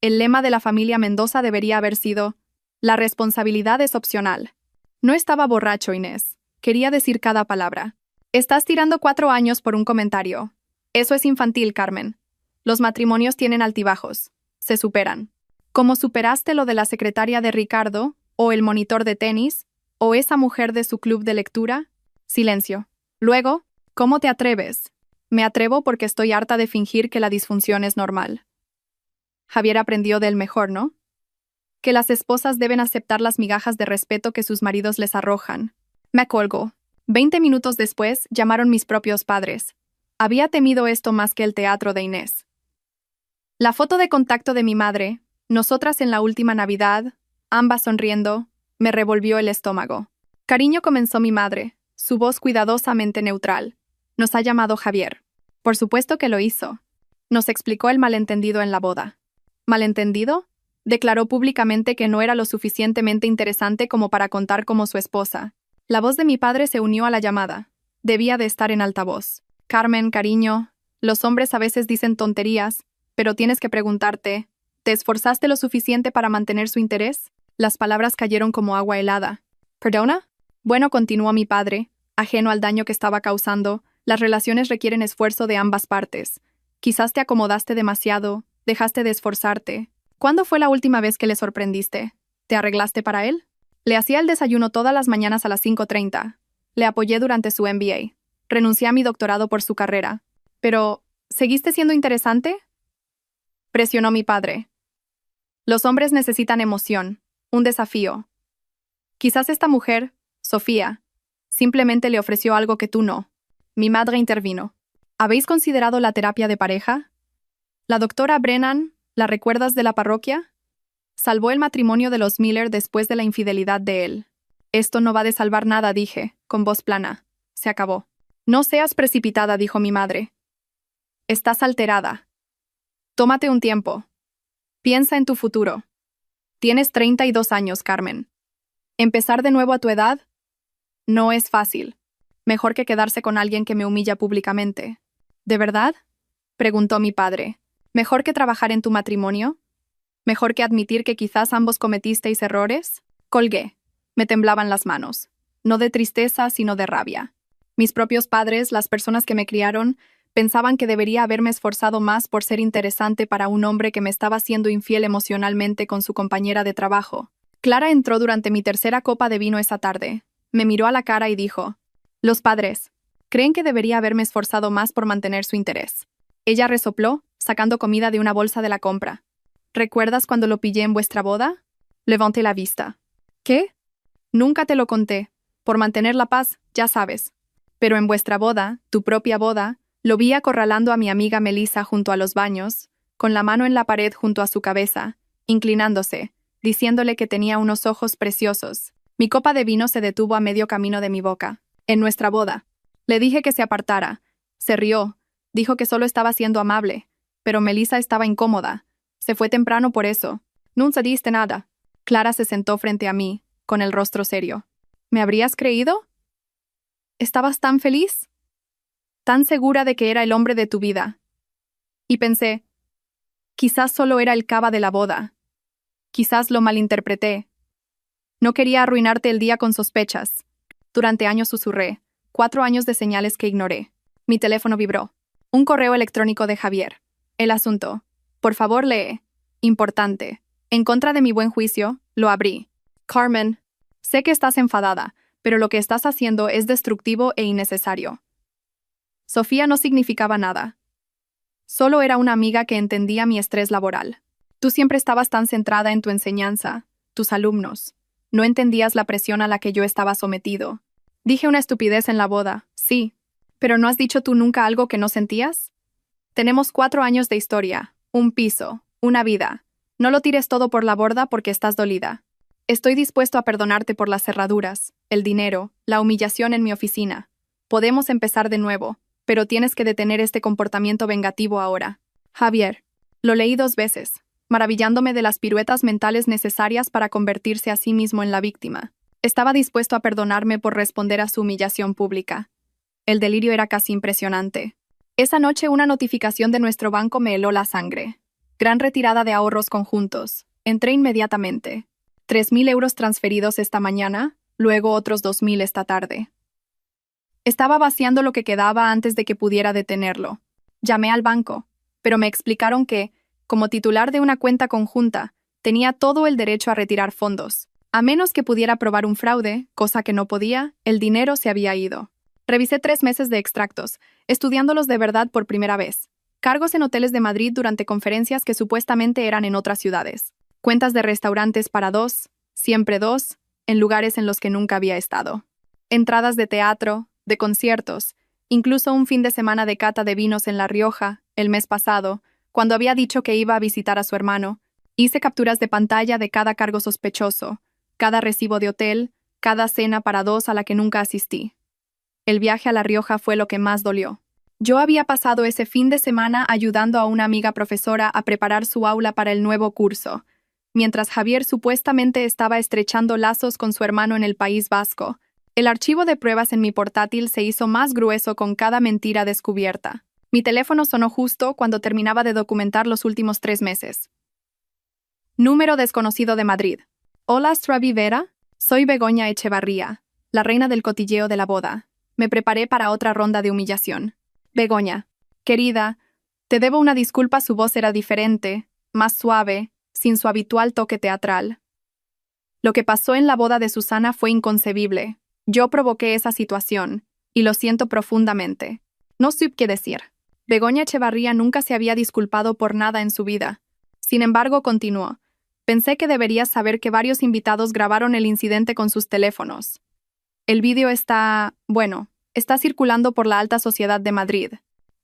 El lema de la familia Mendoza debería haber sido: la responsabilidad es opcional. No estaba borracho, Inés. Quería decir cada palabra. Estás tirando 4 años por un comentario. Eso es infantil, Carmen. Los matrimonios tienen altibajos. Se superan. Como superaste lo de la secretaria de Ricardo, o el monitor de tenis, o esa mujer de su club de lectura. Silencio. Luego, ¿cómo te atreves? Me atrevo porque estoy harta de fingir que la disfunción es normal. Javier aprendió del mejor, ¿no? Que las esposas deben aceptar las migajas de respeto que sus maridos les arrojan. Me colgó. 20 minutos después, llamaron mis propios padres. Había temido esto más que el teatro de Inés. La foto de contacto de mi madre, nosotras en la última Navidad, ambas sonriendo, me revolvió el estómago. Cariño, comenzó mi madre, su voz cuidadosamente neutral. Nos ha llamado Javier. Por supuesto que lo hizo. Nos explicó el malentendido en la boda. ¿Malentendido? Declaró públicamente que no era lo suficientemente interesante como para contar como su esposa. La voz de mi padre se unió a la llamada. Debía de estar en altavoz. Carmen, cariño, los hombres a veces dicen tonterías, pero tienes que preguntarte, ¿te esforzaste lo suficiente para mantener su interés? Las palabras cayeron como agua helada. ¿Perdona? Bueno, continuó mi padre, ajeno al daño que estaba causando, las relaciones requieren esfuerzo de ambas partes. Quizás te acomodaste demasiado, dejaste de esforzarte. ¿Cuándo fue la última vez que le sorprendiste? ¿Te arreglaste para él? Le hacía el desayuno todas las mañanas a las 5:30. Le apoyé durante su MBA. Renuncié a mi doctorado por su carrera. Pero, ¿seguiste siendo interesante? Presionó mi padre. Los hombres necesitan emoción, un desafío. Quizás esta mujer, Sofía, simplemente le ofreció algo que tú no. Mi madre intervino. ¿Habéis considerado la terapia de pareja? La doctora Brennan, ¿la recuerdas de la parroquia? Salvó el matrimonio de los Miller después de la infidelidad de él. Esto no va de salvar nada, dije, con voz plana. Se acabó. No seas precipitada, dijo mi madre. Estás alterada. Tómate un tiempo. Piensa en tu futuro. Tienes 32 años, Carmen. Empezar de nuevo a tu edad no es fácil. Mejor que quedarse con alguien que me humilla públicamente. ¿De verdad? Preguntó mi padre. ¿Mejor que trabajar en tu matrimonio? ¿Mejor que admitir que quizás ambos cometisteis errores? Colgué. Me temblaban las manos. No de tristeza, sino de rabia. Mis propios padres, las personas que me criaron, pensaban que debería haberme esforzado más por ser interesante para un hombre que me estaba siendo infiel emocionalmente con su compañera de trabajo. Clara entró durante mi tercera copa de vino esa tarde. Me miró a la cara y dijo: «Los padres creen que debería haberme esforzado más por mantener su interés». Ella resopló, sacando comida de una bolsa de la compra. «¿Recuerdas cuando lo pillé en vuestra boda?» Levanté la vista. «¿Qué?» «Nunca te lo conté. Por mantener la paz, ya sabes. Pero en vuestra boda, tu propia boda, lo vi acorralando a mi amiga Melissa junto a los baños, con la mano en la pared junto a su cabeza, inclinándose, diciéndole que tenía unos ojos preciosos. Mi copa de vino se detuvo a medio camino de mi boca. En nuestra boda. Le dije que se apartara. Se rió. Dijo que solo estaba siendo amable. Pero Melissa estaba incómoda. Se fue temprano por eso. Nunca diste nada». Clara se sentó frente a mí, con el rostro serio. «¿Me habrías creído? ¿Estabas tan feliz? Tan segura de que era el hombre de tu vida?» Y pensé, quizás solo era el cava de la boda. Quizás lo malinterpreté. No quería arruinarte el día con sospechas. Durante años susurré, 4 años de señales que ignoré. Mi teléfono vibró. Un correo electrónico de Javier. El asunto. Por favor, lee. Importante. En contra de mi buen juicio, lo abrí. Carmen, sé que estás enfadada, pero lo que estás haciendo es destructivo e innecesario. Sofía no significaba nada. Solo era una amiga que entendía mi estrés laboral. Tú siempre estabas tan centrada en tu enseñanza, tus alumnos. No entendías la presión a la que yo estaba sometido. Dije una estupidez en la boda, sí. ¿Pero no has dicho tú nunca algo que no sentías? Tenemos 4 años de historia, un piso, una vida. No lo tires todo por la borda porque estás dolida. Estoy dispuesto a perdonarte por las cerraduras, el dinero, la humillación en mi oficina. Podemos empezar de nuevo, pero tienes que detener este comportamiento vengativo ahora. Javier. Lo leí 2 veces, maravillándome de las piruetas mentales necesarias para convertirse a sí mismo en la víctima. Estaba dispuesto a perdonarme por responder a su humillación pública. El delirio era casi impresionante. Esa noche una notificación de nuestro banco me heló la sangre. Gran retirada de ahorros conjuntos. Entré inmediatamente. 3.000 euros transferidos esta mañana, luego otros 2.000 esta tarde. Estaba vaciando lo que quedaba antes de que pudiera detenerlo. Llamé al banco, pero me explicaron que, como titular de una cuenta conjunta, tenía todo el derecho a retirar fondos. A menos que pudiera probar un fraude, cosa que no podía, el dinero se había ido. Revisé 3 meses de extractos, estudiándolos de verdad por primera vez. Cargos en hoteles de Madrid durante conferencias que supuestamente eran en otras ciudades. Cuentas de restaurantes para 2, siempre 2, en lugares en los que nunca había estado. Entradas de teatro, de conciertos, incluso un fin de semana de cata de vinos en La Rioja, el mes pasado, cuando había dicho que iba a visitar a su hermano. Hice capturas de pantalla de cada cargo sospechoso, cada recibo de hotel, cada cena para 2 a la que nunca asistí. El viaje a La Rioja fue lo que más dolió. Yo había pasado ese fin de semana ayudando a una amiga profesora a preparar su aula para el nuevo curso, mientras Javier supuestamente estaba estrechando lazos con su hermano en el País Vasco. El archivo de pruebas en mi portátil se hizo más grueso con cada mentira descubierta. Mi teléfono sonó justo cuando terminaba de documentar los últimos 3 meses. Número desconocido de Madrid. Hola, Stravivera. Soy Begoña Echevarría, la reina del cotilleo de la boda. Me preparé para otra ronda de humillación. Begoña, querida, te debo una disculpa, su voz era diferente, más suave, sin su habitual toque teatral. Lo que pasó en la boda de Susana fue inconcebible. Yo provoqué esa situación, y lo siento profundamente. No supe qué decir. Begoña Echevarría nunca se había disculpado por nada en su vida. Sin embargo, continuó. Pensé que deberías saber que varios invitados grabaron el incidente con sus teléfonos. El vídeo está circulando por la alta sociedad de Madrid.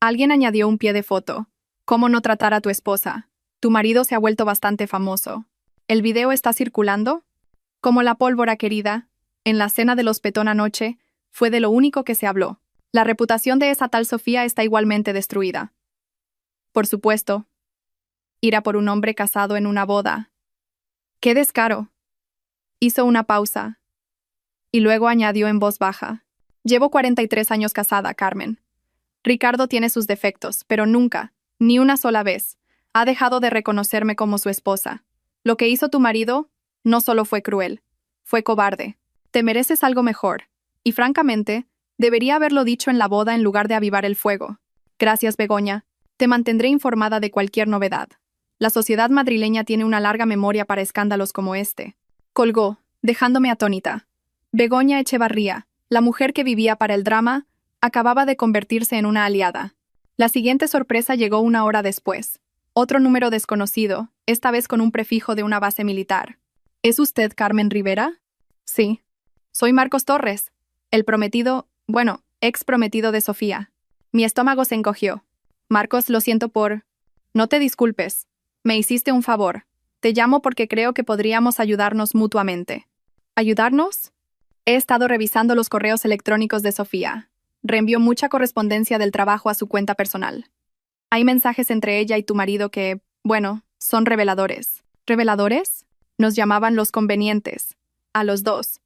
Alguien añadió un pie de foto. ¿Cómo no tratar a tu esposa? Tu marido se ha vuelto bastante famoso. ¿El video está circulando? Como la pólvora, querida. En la cena de los Petón anoche, fue de lo único que se habló. La reputación de esa tal Sofía está igualmente destruida. Por supuesto. Ir a por un hombre casado en una boda. ¡Qué descaro! Hizo una pausa. Y luego añadió en voz baja. Llevo 43 años casada, Carmen. Ricardo tiene sus defectos, pero nunca, ni una sola vez, ha dejado de reconocerme como su esposa. Lo que hizo tu marido no solo fue cruel, fue cobarde. Te mereces algo mejor. Y francamente, debería haberlo dicho en la boda en lugar de avivar el fuego. Gracias, Begoña. Te mantendré informada de cualquier novedad. La sociedad madrileña tiene una larga memoria para escándalos como este. Colgó, dejándome atónita. Begoña Echevarría, la mujer que vivía para el drama, acababa de convertirse en una aliada. La siguiente sorpresa llegó una hora después. Otro número desconocido, esta vez con un prefijo de una base militar. ¿Es usted Carmen Rivera? Sí. Soy Marcos Torres, el ex prometido de Sofía. Mi estómago se encogió. Marcos, lo siento por... No te disculpes. Me hiciste un favor. Te llamo porque creo que podríamos ayudarnos mutuamente. ¿Ayudarnos? He estado revisando los correos electrónicos de Sofía. Reenvió mucha correspondencia del trabajo a su cuenta personal. Hay mensajes entre ella y tu marido que, son reveladores. ¿Reveladores? Nos llamaban los convenientes. A los dos.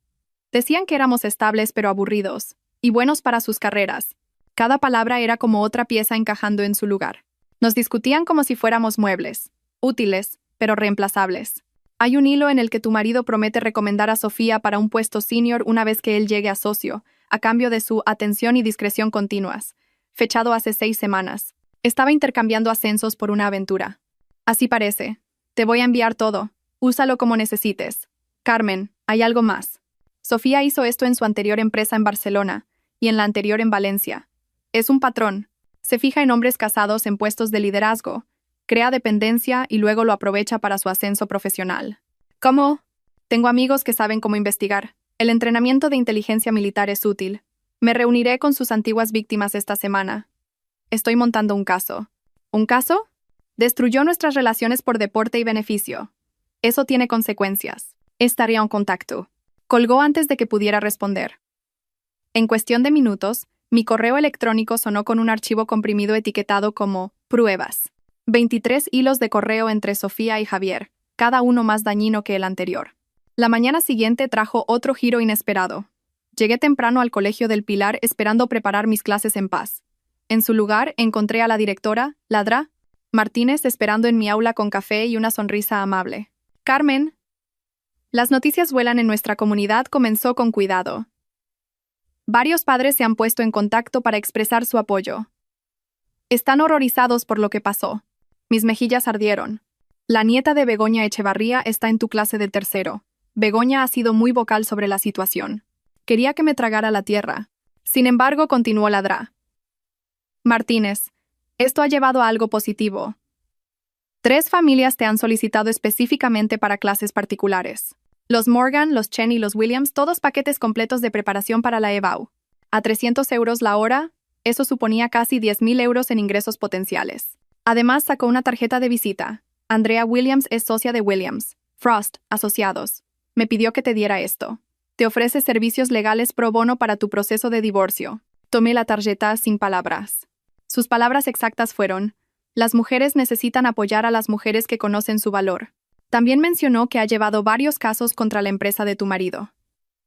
Decían que éramos estables pero aburridos, y buenos para sus carreras. Cada palabra era como otra pieza encajando en su lugar. Nos discutían como si fuéramos muebles, útiles, pero reemplazables. Hay un hilo en el que tu marido promete recomendar a Sofía para un puesto senior una vez que él llegue a socio, a cambio de su atención y discreción continuas, fechado hace 6 semanas. Estaba intercambiando ascensos por una aventura. Así parece. Te voy a enviar todo. Úsalo como necesites. Carmen, hay algo más. Sofía hizo esto en su anterior empresa en Barcelona y en la anterior en Valencia. Es un patrón. Se fija en hombres casados en puestos de liderazgo, crea dependencia y luego lo aprovecha para su ascenso profesional. ¿Cómo? Tengo amigos que saben cómo investigar. El entrenamiento de inteligencia militar es útil. Me reuniré con sus antiguas víctimas esta semana. Estoy montando un caso. ¿Un caso? Destruyó nuestras relaciones por deporte y beneficio. Eso tiene consecuencias. Estaré en contacto. Colgó antes de que pudiera responder. En cuestión de minutos, mi correo electrónico sonó con un archivo comprimido etiquetado como pruebas. 23 hilos de correo entre Sofía y Javier, cada uno más dañino que el anterior. La mañana siguiente trajo otro giro inesperado. Llegué temprano al Colegio del Pilar esperando preparar mis clases en paz. En su lugar encontré a la directora, Ladra Martínez, esperando en mi aula con café y una sonrisa amable. Carmen. Las noticias vuelan en nuestra comunidad comenzó con cuidado. Varios padres se han puesto en contacto para expresar su apoyo. Están horrorizados por lo que pasó. Mis mejillas ardieron. La nieta de Begoña Echevarría está en tu clase de tercero. Begoña ha sido muy vocal sobre la situación. Quería que me tragara la tierra. Sin embargo, continuó Ladra Martínez, esto ha llevado a algo positivo. 3 familias te han solicitado específicamente para clases particulares. Los Morgan, los Chen y los Williams, todos paquetes completos de preparación para la EBAU. A 300 euros la hora, eso suponía casi 10.000 euros en ingresos potenciales. Además, sacó una tarjeta de visita. Andrea Williams es socia de Williams, Frost, Asociados. Me pidió que te diera esto. Te ofrece servicios legales pro bono para tu proceso de divorcio. Tomé la tarjeta sin palabras. Sus palabras exactas fueron: las mujeres necesitan apoyar a las mujeres que conocen su valor. También mencionó que ha llevado varios casos contra la empresa de tu marido.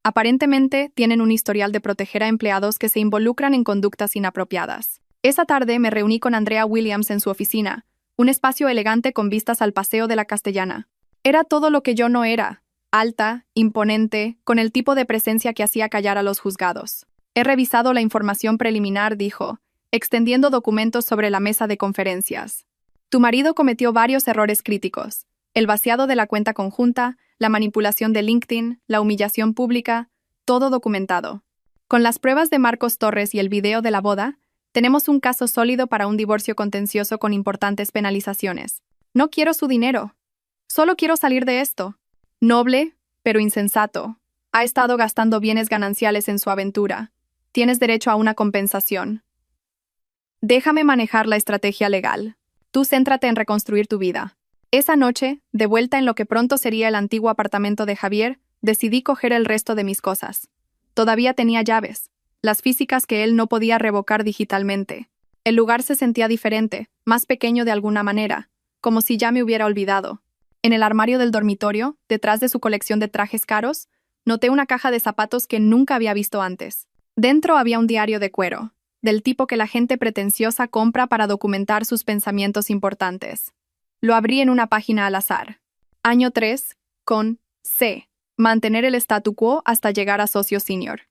Aparentemente, tienen un historial de proteger a empleados que se involucran en conductas inapropiadas. Esa tarde me reuní con Andrea Williams en su oficina, un espacio elegante con vistas al Paseo de la Castellana. Era todo lo que yo no era: alta, imponente, con el tipo de presencia que hacía callar a los juzgados. He revisado la información preliminar, dijo, extendiendo documentos sobre la mesa de conferencias. Tu marido cometió varios errores críticos: el vaciado de la cuenta conjunta, la manipulación de LinkedIn, la humillación pública, todo documentado. Con las pruebas de Marcos Torres y el video de la boda, tenemos un caso sólido para un divorcio contencioso con importantes penalizaciones. No quiero su dinero. Solo quiero salir de esto. Noble, pero insensato. Ha estado gastando bienes gananciales en su aventura. Tienes derecho a una compensación. Déjame manejar la estrategia legal. Tú céntrate en reconstruir tu vida. Esa noche, de vuelta en lo que pronto sería el antiguo apartamento de Javier, decidí coger el resto de mis cosas. Todavía tenía llaves, las físicas que él no podía revocar digitalmente. El lugar se sentía diferente, más pequeño de alguna manera, como si ya me hubiera olvidado. En el armario del dormitorio, detrás de su colección de trajes caros, noté una caja de zapatos que nunca había visto antes. Dentro había un diario de cuero, del tipo que la gente pretenciosa compra para documentar sus pensamientos importantes. Lo abrí en una página al azar. Año 3, con C. Mantener el statu quo hasta llegar a socio senior.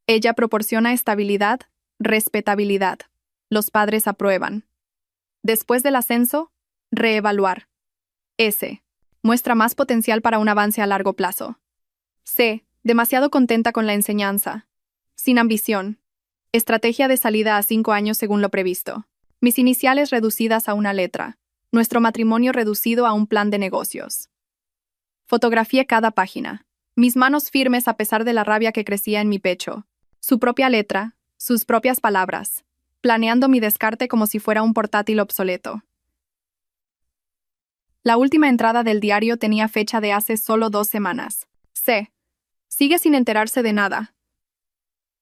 Ella proporciona estabilidad, respetabilidad. Los padres aprueban. Después del ascenso, reevaluar. S. Muestra más potencial para un avance a largo plazo. C. Demasiado contenta con la enseñanza. Sin ambición. Estrategia de salida a 5 años según lo previsto. Mis iniciales reducidas a una letra. Nuestro matrimonio reducido a un plan de negocios. Fotografié cada página. Mis manos firmes a pesar de la rabia que crecía en mi pecho. Su propia letra, sus propias palabras. Planeando mi descarte como si fuera un portátil obsoleto. La última entrada del diario tenía fecha de hace solo 2 semanas. C. Sigue sin enterarse de nada.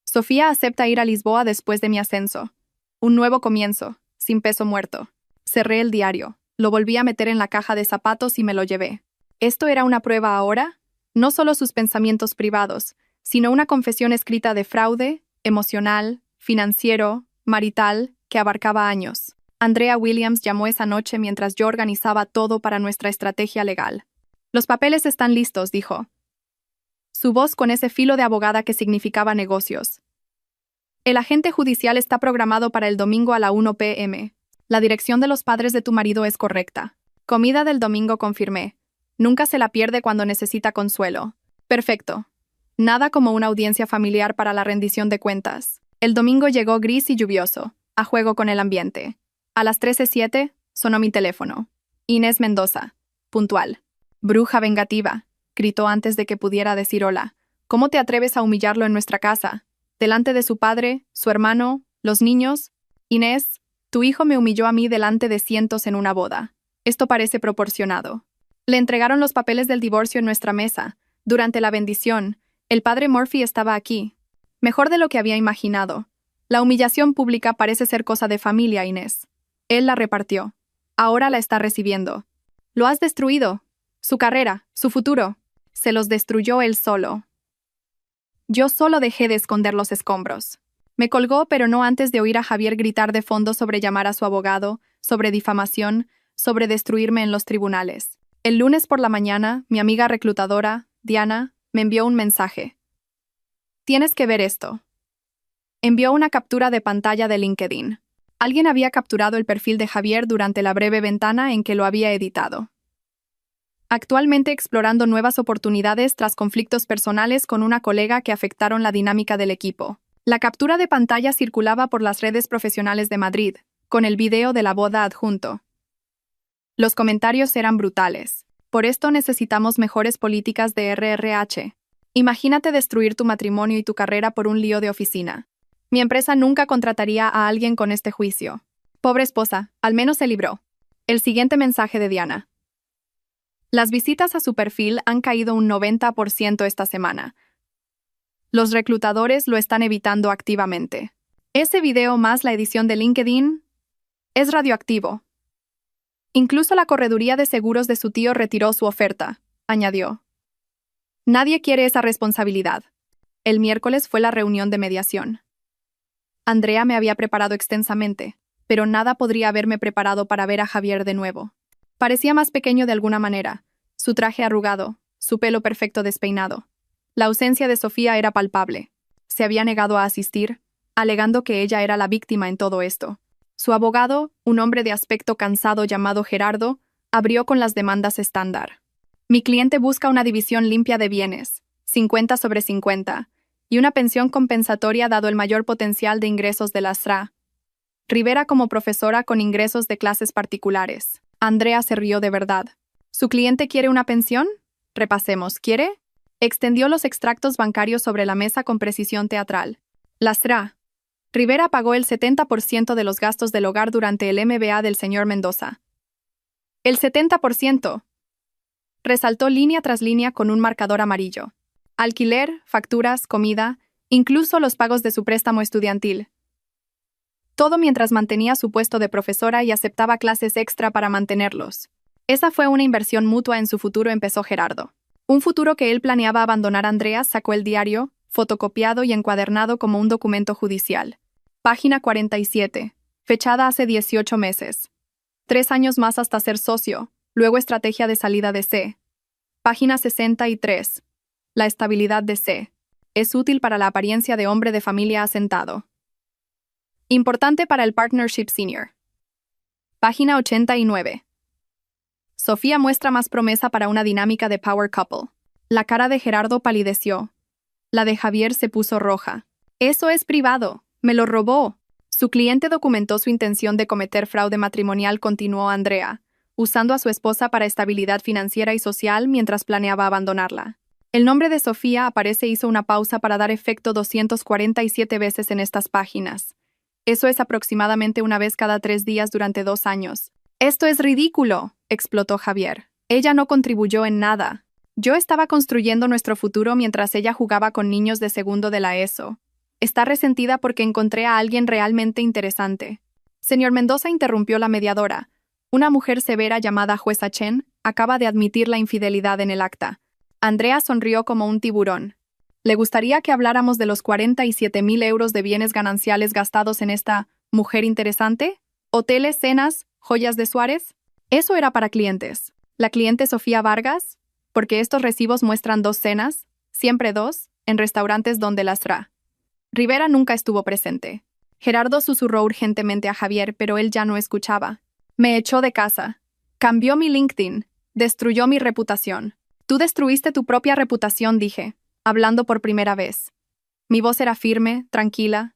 Sofía acepta ir a Lisboa después de mi ascenso. Un nuevo comienzo, sin peso muerto. Cerré el diario, lo volví a meter en la caja de zapatos y me lo llevé. ¿Esto era una prueba ahora? No solo sus pensamientos privados, sino una confesión escrita de fraude, emocional, financiero, marital, que abarcaba años. Andrea Williams llamó esa noche mientras yo organizaba todo para nuestra estrategia legal. Los papeles están listos, dijo. Su voz con ese filo de abogada que significaba negocios. El agente judicial está programado para el domingo a la 1 p.m. La dirección de los padres de tu marido es correcta. Comida del domingo, confirmé. Nunca se la pierde cuando necesita consuelo. Perfecto. Nada como una audiencia familiar para la rendición de cuentas. El domingo llegó gris y lluvioso, a juego con el ambiente. A las 13:07 sonó mi teléfono. Inés Mendoza. Puntual. Bruja vengativa, gritó antes de que pudiera decir hola. ¿Cómo te atreves a humillarlo en nuestra casa? Delante de su padre, su hermano, los niños. Inés, tu hijo me humilló a mí delante de cientos en una boda. Esto parece proporcionado. Le entregaron los papeles del divorcio en nuestra mesa. Durante la bendición, el padre Murphy estaba aquí. Mejor de lo que había imaginado. La humillación pública parece ser cosa de familia, Inés. Él la repartió. Ahora la está recibiendo. Lo has destruido. Su carrera, su futuro. Se los destruyó él solo. Yo solo dejé de esconder los escombros. Me colgó, pero no antes de oír a Javier gritar de fondo sobre llamar a su abogado, sobre difamación, sobre destruirme en los tribunales. El lunes por la mañana, mi amiga reclutadora, Diana, me envió un mensaje. Tienes que ver esto. Envió una captura de pantalla de LinkedIn. Alguien había capturado el perfil de Javier durante la breve ventana en que lo había editado. Actualmente explorando nuevas oportunidades tras conflictos personales con una colega que afectaron la dinámica del equipo. La captura de pantalla circulaba por las redes profesionales de Madrid, con el video de la boda adjunto. Los comentarios eran brutales. Por esto necesitamos mejores políticas de RRH. Imagínate destruir tu matrimonio y tu carrera por un lío de oficina. Mi empresa nunca contrataría a alguien con este juicio. Pobre esposa, al menos se libró. El siguiente mensaje de Diana. Las visitas a su perfil han caído un 90% esta semana. Los reclutadores lo están evitando activamente. Ese video más la edición de LinkedIn es radioactivo. Incluso la correduría de seguros de su tío retiró su oferta, añadió. Nadie quiere esa responsabilidad. El miércoles fue la reunión de mediación. Andrea me había preparado extensamente, pero nada podría haberme preparado para ver a Javier de nuevo. Parecía más pequeño de alguna manera, su traje arrugado, su pelo perfecto despeinado. La ausencia de Sofía era palpable. Se había negado a asistir, alegando que ella era la víctima en todo esto. Su abogado, un hombre de aspecto cansado llamado Gerardo, abrió con las demandas estándar. Mi cliente busca una división limpia de bienes, 50/50, y una pensión compensatoria dado el mayor potencial de ingresos de la SRA. Rivera como profesora con ingresos de clases particulares. Andrea se rió de verdad. ¿Su cliente quiere una pensión? Repasemos. ¿Quiere? Extendió los extractos bancarios sobre la mesa con precisión teatral. La SRA. Rivera pagó el 70% de los gastos del hogar durante el MBA del señor Mendoza. El 70%. Resaltó línea tras línea con un marcador amarillo. Alquiler, facturas, comida, incluso los pagos de su préstamo estudiantil. Todo mientras mantenía su puesto de profesora y aceptaba clases extra para mantenerlos. Esa fue una inversión mutua en su futuro, empezó Gerardo. Un futuro que él planeaba abandonar. Andrea sacó el diario, fotocopiado y encuadernado como un documento judicial. Página 47. Fechada hace 18 meses. 3 años más hasta ser socio, luego estrategia de salida de C. Página 63. La estabilidad de C. Es útil para la apariencia de hombre de familia asentado. Importante para el Partnership Senior. Página 89. Sofía muestra más promesa para una dinámica de Power Couple. La cara de Gerardo palideció. La de Javier se puso roja. Eso es privado. Me lo robó. Su cliente documentó su intención de cometer fraude matrimonial, continuó Andrea, usando a su esposa para estabilidad financiera y social mientras planeaba abandonarla. El nombre de Sofía aparece. Hizo una pausa para dar efecto 247 veces en estas páginas. Eso es aproximadamente una vez cada 3 días durante 2 años. Esto es ridículo, explotó Javier. Ella no contribuyó en nada. Yo estaba construyendo nuestro futuro mientras ella jugaba con niños de segundo de la ESO. Está resentida porque encontré a alguien realmente interesante. Señor Mendoza, interrumpió la mediadora. Una mujer severa llamada jueza Chen acaba de admitir la infidelidad en el acta. Andrea sonrió como un tiburón. ¿Le gustaría que habláramos de los 47.000 euros de bienes gananciales gastados en esta mujer interesante? ¿Hoteles, cenas, joyas de Suárez? Eso era para clientes. ¿La cliente Sofía Vargas? Porque estos recibos muestran 2 cenas, siempre 2, en restaurantes donde las SRA. Rivera nunca estuvo presente. Gerardo susurró urgentemente a Javier, pero él ya no escuchaba. Me echó de casa. Cambió mi LinkedIn. Destruyó mi reputación. Tú destruiste tu propia reputación, dije, hablando por primera vez. Mi voz era firme, tranquila.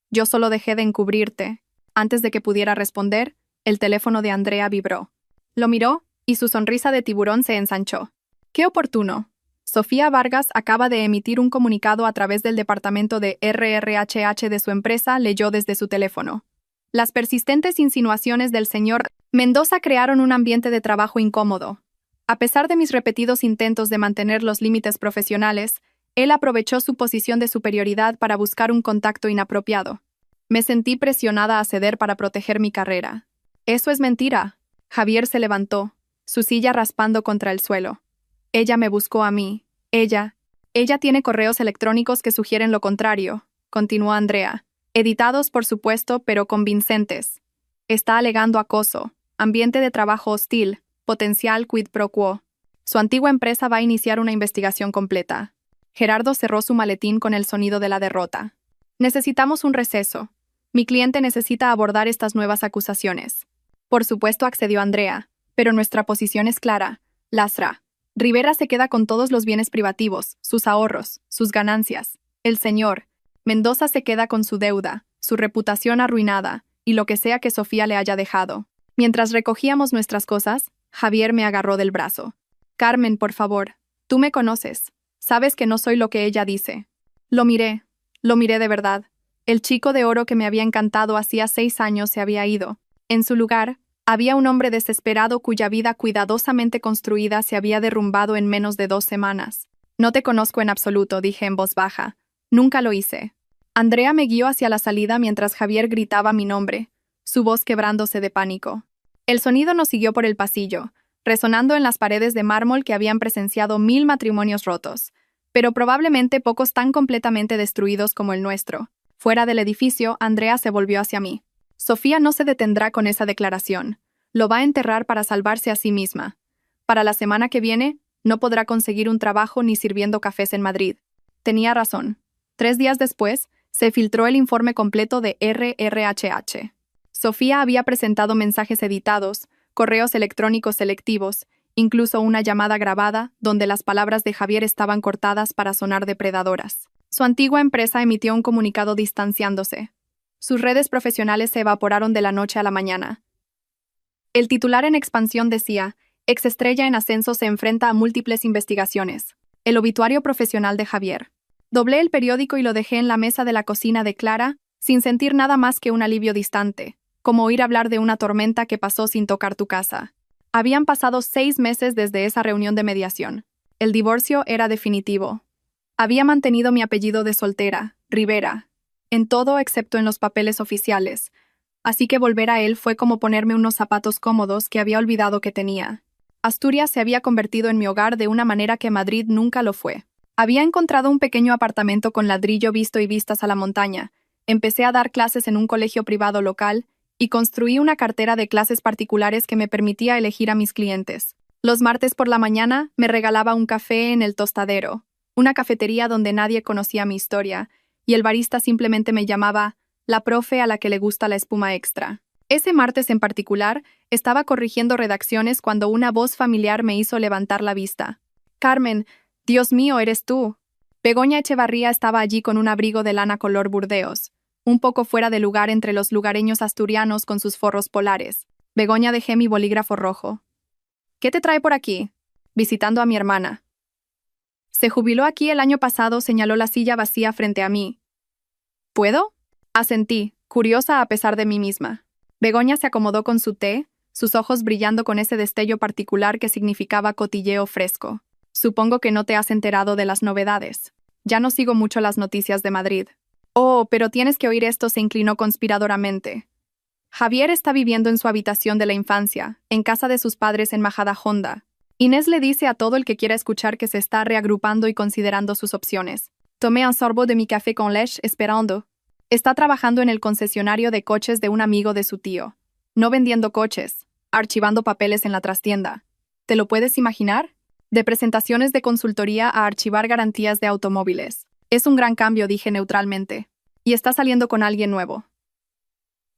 Yo solo dejé de encubrirte. Antes de que pudiera responder, el teléfono de Andrea vibró. Lo miró, y su sonrisa de tiburón se ensanchó. ¡Qué oportuno! Sofía Vargas acaba de emitir un comunicado a través del departamento de RRHH de su empresa, leyó desde su teléfono. Las persistentes insinuaciones del señor Mendoza crearon un ambiente de trabajo incómodo. A pesar de mis repetidos intentos de mantener los límites profesionales, él aprovechó su posición de superioridad para buscar un contacto inapropiado. Me sentí presionada a ceder para proteger mi carrera. Eso es mentira. Javier se levantó, su silla raspando contra el suelo. Ella me buscó a mí. Ella tiene correos electrónicos que sugieren lo contrario, continuó Andrea. Editados, por supuesto, pero convincentes. Está alegando acoso, ambiente de trabajo hostil, potencial quid pro quo. Su antigua empresa va a iniciar una investigación completa. Gerardo cerró su maletín con el sonido de la derrota. Necesitamos un receso. Mi cliente necesita abordar estas nuevas acusaciones. Por supuesto, accedió Andrea, pero nuestra posición es clara. La SRA. Rivera se queda con todos los bienes privativos, sus ahorros, sus ganancias. El señor Mendoza se queda con su deuda, su reputación arruinada, y lo que sea que Sofía le haya dejado. Mientras recogíamos nuestras cosas, Javier me agarró del brazo. Carmen, por favor, tú me conoces. Sabes que no soy lo que ella dice. Lo miré de verdad. El chico de oro que me había encantado hacía 6 años se había ido. En su lugar, había un hombre desesperado cuya vida cuidadosamente construida se había derrumbado en menos de 2 semanas. No te conozco en absoluto, dije en voz baja. Nunca lo hice. Andrea me guió hacia la salida mientras Javier gritaba mi nombre, su voz quebrándose de pánico. El sonido nos siguió por el pasillo, resonando en las paredes de mármol que habían presenciado 1000 matrimonios rotos, pero probablemente pocos tan completamente destruidos como el nuestro. Fuera del edificio, Andrea se volvió hacia mí. Sofía no se detendrá con esa declaración. Lo va a enterrar para salvarse a sí misma. Para la semana que viene, no podrá conseguir un trabajo ni sirviendo cafés en Madrid. Tenía razón. 3 días después, se filtró el informe completo de RRHH. Sofía había presentado mensajes editados, correos electrónicos selectivos, incluso una llamada grabada donde las palabras de Javier estaban cortadas para sonar depredadoras. Su antigua empresa emitió un comunicado distanciándose. Sus redes profesionales se evaporaron de la noche a la mañana. El titular en expansión decía: exestrella en ascenso se enfrenta a múltiples investigaciones. El obituario profesional de Javier. Doblé el periódico y lo dejé en la mesa de la cocina de Clara, sin sentir nada más que un alivio distante, como oír hablar de una tormenta que pasó sin tocar tu casa. Habían pasado 6 meses desde esa reunión de mediación. El divorcio era definitivo. Había mantenido mi apellido de soltera, Rivera, en todo excepto en los papeles oficiales, así que volver a él fue como ponerme unos zapatos cómodos que había olvidado que tenía. Asturias se había convertido en mi hogar de una manera que Madrid nunca lo fue. Había encontrado un pequeño apartamento con ladrillo visto y vistas a la montaña, empecé a dar clases en un colegio privado local y construí una cartera de clases particulares que me permitía elegir a mis clientes. Los martes por la mañana me regalaba un café en El Tostadero, una cafetería donde nadie conocía mi historia, y el barista simplemente me llamaba la profe a la que le gusta la espuma extra. Ese martes en particular, estaba corrigiendo redacciones cuando una voz familiar me hizo levantar la vista. «Carmen, Dios mío, eres tú». Begoña Echevarría estaba allí con un abrigo de lana color burdeos, un poco fuera de lugar entre los lugareños asturianos con sus forros polares. Begoña, dejé mi bolígrafo rojo. «¿Qué te trae por aquí?» «Visitando a mi hermana». «Se jubiló aquí el año pasado», señaló la silla vacía frente a mí. «¿Puedo?» Asentí, curiosa a pesar de mí misma. Begoña se acomodó con su té, sus ojos brillando con ese destello particular que significaba cotilleo fresco. «Supongo que no te has enterado de las novedades. Ya no sigo mucho las noticias de Madrid». «Oh, pero tienes que oír esto», se inclinó conspiradoramente. «Javier está viviendo en su habitación de la infancia, en casa de sus padres en Majadahonda. Inés le dice a todo el que quiera escuchar que se está reagrupando y considerando sus opciones. Tomé un sorbo de mi café con leche esperando. Está trabajando en el concesionario de coches de un amigo de su tío. No vendiendo coches, archivando papeles en la trastienda. ¿Te lo puedes imaginar? De presentaciones de consultoría a archivar garantías de automóviles. Es un gran cambio», dije neutralmente. «Y está saliendo con alguien nuevo».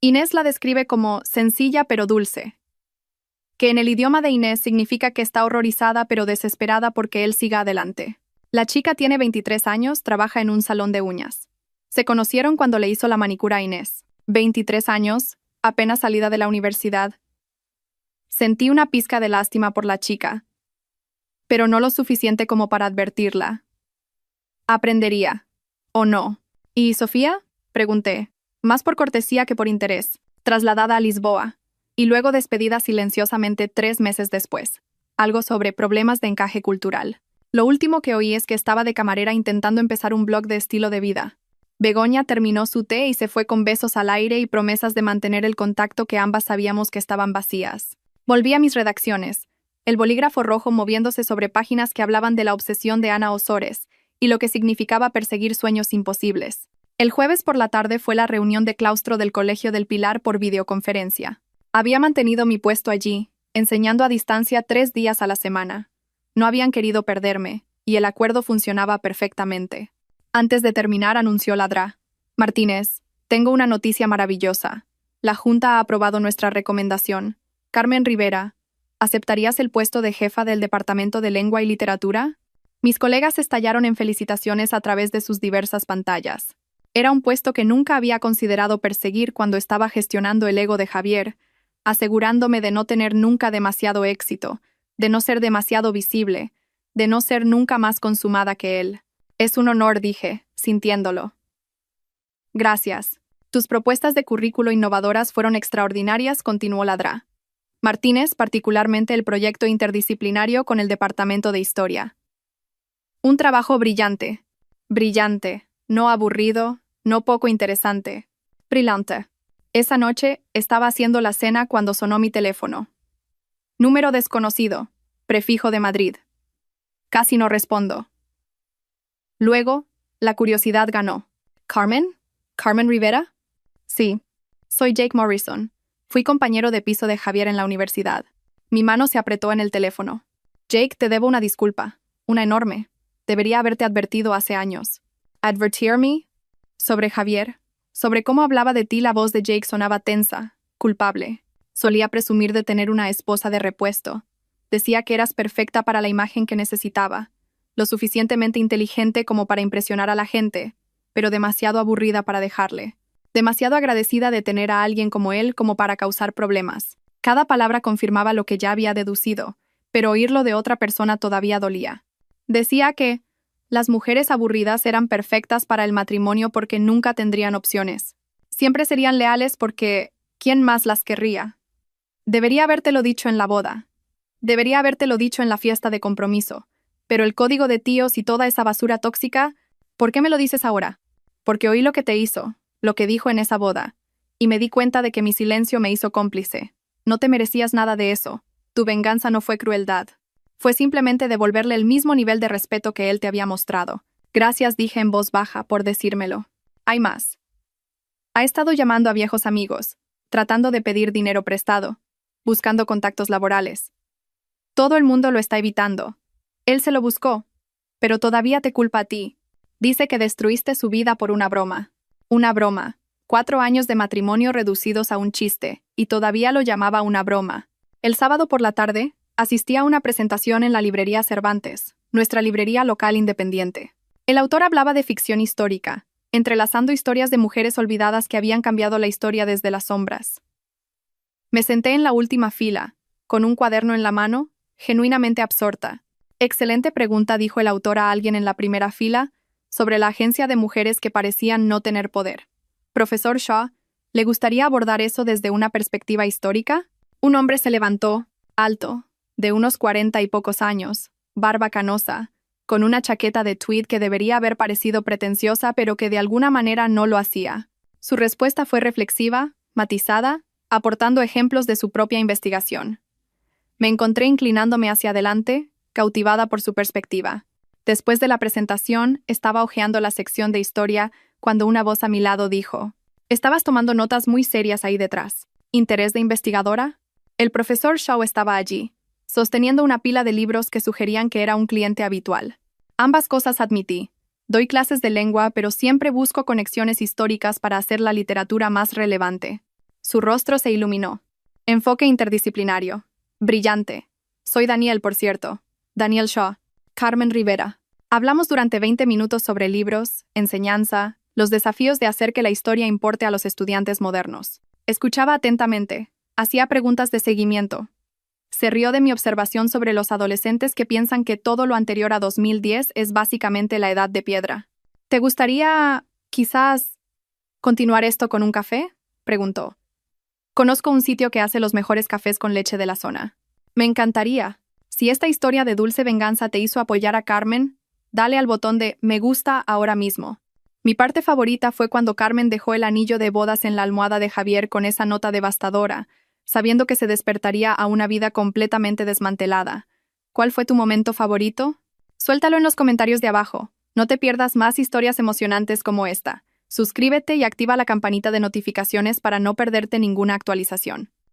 Inés la describe como sencilla pero dulce, que en el idioma de Inés significa que está horrorizada pero desesperada porque él siga adelante. La chica tiene 23 años, trabaja en un salón de uñas. Se conocieron cuando le hizo la manicura a Inés. 23 años, apenas salida de la universidad. Sentí una pizca de lástima por la chica, pero no lo suficiente como para advertirla. Aprendería. ¿O no? ¿Y Sofía?, pregunté, más por cortesía que por interés, trasladada a Lisboa, y luego despedida silenciosamente 3 meses después. Algo sobre problemas de encaje cultural. Lo último que oí es que estaba de camarera intentando empezar un blog de estilo de vida. Begoña terminó su té y se fue con besos al aire y promesas de mantener el contacto que ambas sabíamos que estaban vacías. Volví a mis redacciones, el bolígrafo rojo moviéndose sobre páginas que hablaban de la obsesión de Ana Osores y lo que significaba perseguir sueños imposibles. El jueves por la tarde fue la reunión de claustro del Colegio del Pilar por videoconferencia. Había mantenido mi puesto allí, enseñando a distancia 3 días a la semana. No habían querido perderme, y el acuerdo funcionaba perfectamente. Antes de terminar, anunció Ladrá: «Martínez, tengo una noticia maravillosa. La Junta ha aprobado nuestra recomendación. Carmen Rivera, ¿aceptarías el puesto de jefa del Departamento de Lengua y Literatura?» Mis colegas estallaron en felicitaciones a través de sus diversas pantallas. Era un puesto que nunca había considerado perseguir cuando estaba gestionando el ego de Javier, asegurándome de no tener nunca demasiado éxito, de no ser demasiado visible, de no ser nunca más consumada que él. «Es un honor», dije, sintiéndolo. «Gracias. Tus propuestas de currículo innovadoras fueron extraordinarias», continuó Ladrá. «Martínez, particularmente el proyecto interdisciplinario con el Departamento de Historia. Un trabajo brillante. Brillante, no aburrido, no poco interesante. Brillante». Esa noche estaba haciendo la cena cuando sonó mi teléfono. Número desconocido, prefijo de Madrid. Casi no respondo. Luego, la curiosidad ganó. «¿Carmen? ¿Carmen Rivera?» «Sí. Soy Jake Morrison. Fui compañero de piso de Javier en la universidad». Mi mano se apretó en el teléfono. «Jake, te debo una disculpa. Una enorme. Debería haberte advertido hace años». «¿Advertirme?» «Sobre Javier. Sobre cómo hablaba de ti». La voz de Jake sonaba tensa, culpable. Solía presumir de tener una esposa de repuesto. Decía que eras perfecta para la imagen que necesitaba, lo suficientemente inteligente como para impresionar a la gente, pero demasiado aburrida para dejarle. Demasiado agradecida de tener a alguien como él como para causar problemas. Cada palabra confirmaba lo que ya había deducido, pero oírlo de otra persona todavía dolía. Decía que las mujeres aburridas eran perfectas para el matrimonio porque nunca tendrían opciones. Siempre serían leales porque ¿quién más las querría? Debería habértelo dicho en la boda. Debería habértelo dicho en la fiesta de compromiso. Pero el código de tíos y toda esa basura tóxica, ¿por qué me lo dices ahora? Porque oí lo que te hizo, lo que dijo en esa boda, y me di cuenta de que mi silencio me hizo cómplice. No te merecías nada de eso. Tu venganza no fue crueldad. Fue simplemente devolverle el mismo nivel de respeto que él te había mostrado. Gracias, dije en voz baja, por decírmelo. Hay más. Ha estado llamando a viejos amigos, tratando de pedir dinero prestado, buscando contactos laborales. Todo el mundo lo está evitando. Él se lo buscó, pero todavía te culpa a ti. Dice que destruiste su vida por una broma. Una broma. 4 años de matrimonio reducidos a un chiste, y todavía lo llamaba una broma. El sábado por la tarde, asistí a una presentación en la librería Cervantes, nuestra librería local independiente. El autor hablaba de ficción histórica, entrelazando historias de mujeres olvidadas que habían cambiado la historia desde las sombras. Me senté en la última fila, con un cuaderno en la mano, genuinamente absorta. Excelente pregunta, dijo el autor a alguien en la primera fila, sobre la agencia de mujeres que parecían no tener poder. Profesor Shaw, ¿le gustaría abordar eso desde una perspectiva histórica? Un hombre se levantó, alto, de unos 40 y pocos años, barba canosa, con una chaqueta de tweed que debería haber parecido pretenciosa pero que de alguna manera no lo hacía. Su respuesta fue reflexiva, matizada, aportando ejemplos de su propia investigación. Me encontré inclinándome hacia adelante, cautivada por su perspectiva. Después de la presentación, estaba hojeando la sección de historia cuando una voz a mi lado dijo: «Estabas tomando notas muy serias ahí detrás. ¿Interés de investigadora?» El profesor Shaw estaba allí, sosteniendo una pila de libros que sugerían que era un cliente habitual. Ambas cosas admití. Doy clases de lengua, pero siempre busco conexiones históricas para hacer la literatura más relevante. Su rostro se iluminó. Enfoque interdisciplinario. Brillante. Soy Daniel, por cierto. Daniel Shaw. Carmen Rivera. Hablamos durante 20 minutos sobre libros, enseñanza, los desafíos de hacer que la historia importe a los estudiantes modernos. Escuchaba atentamente. Hacía preguntas de seguimiento. Se rió de mi observación sobre los adolescentes que piensan que todo lo anterior a 2010 es básicamente la edad de piedra. ¿Te gustaría, quizás, continuar esto con un café?, preguntó. Conozco un sitio que hace los mejores cafés con leche de la zona. Me encantaría. Si esta historia de dulce venganza te hizo apoyar a Carmen, dale al botón de me gusta ahora mismo. Mi parte favorita fue cuando Carmen dejó el anillo de bodas en la almohada de Javier con esa nota devastadora, sabiendo que se despertaría a una vida completamente desmantelada. ¿Cuál fue tu momento favorito? Suéltalo en los comentarios de abajo. No te pierdas más historias emocionantes como esta. Suscríbete y activa la campanita de notificaciones para no perderte ninguna actualización.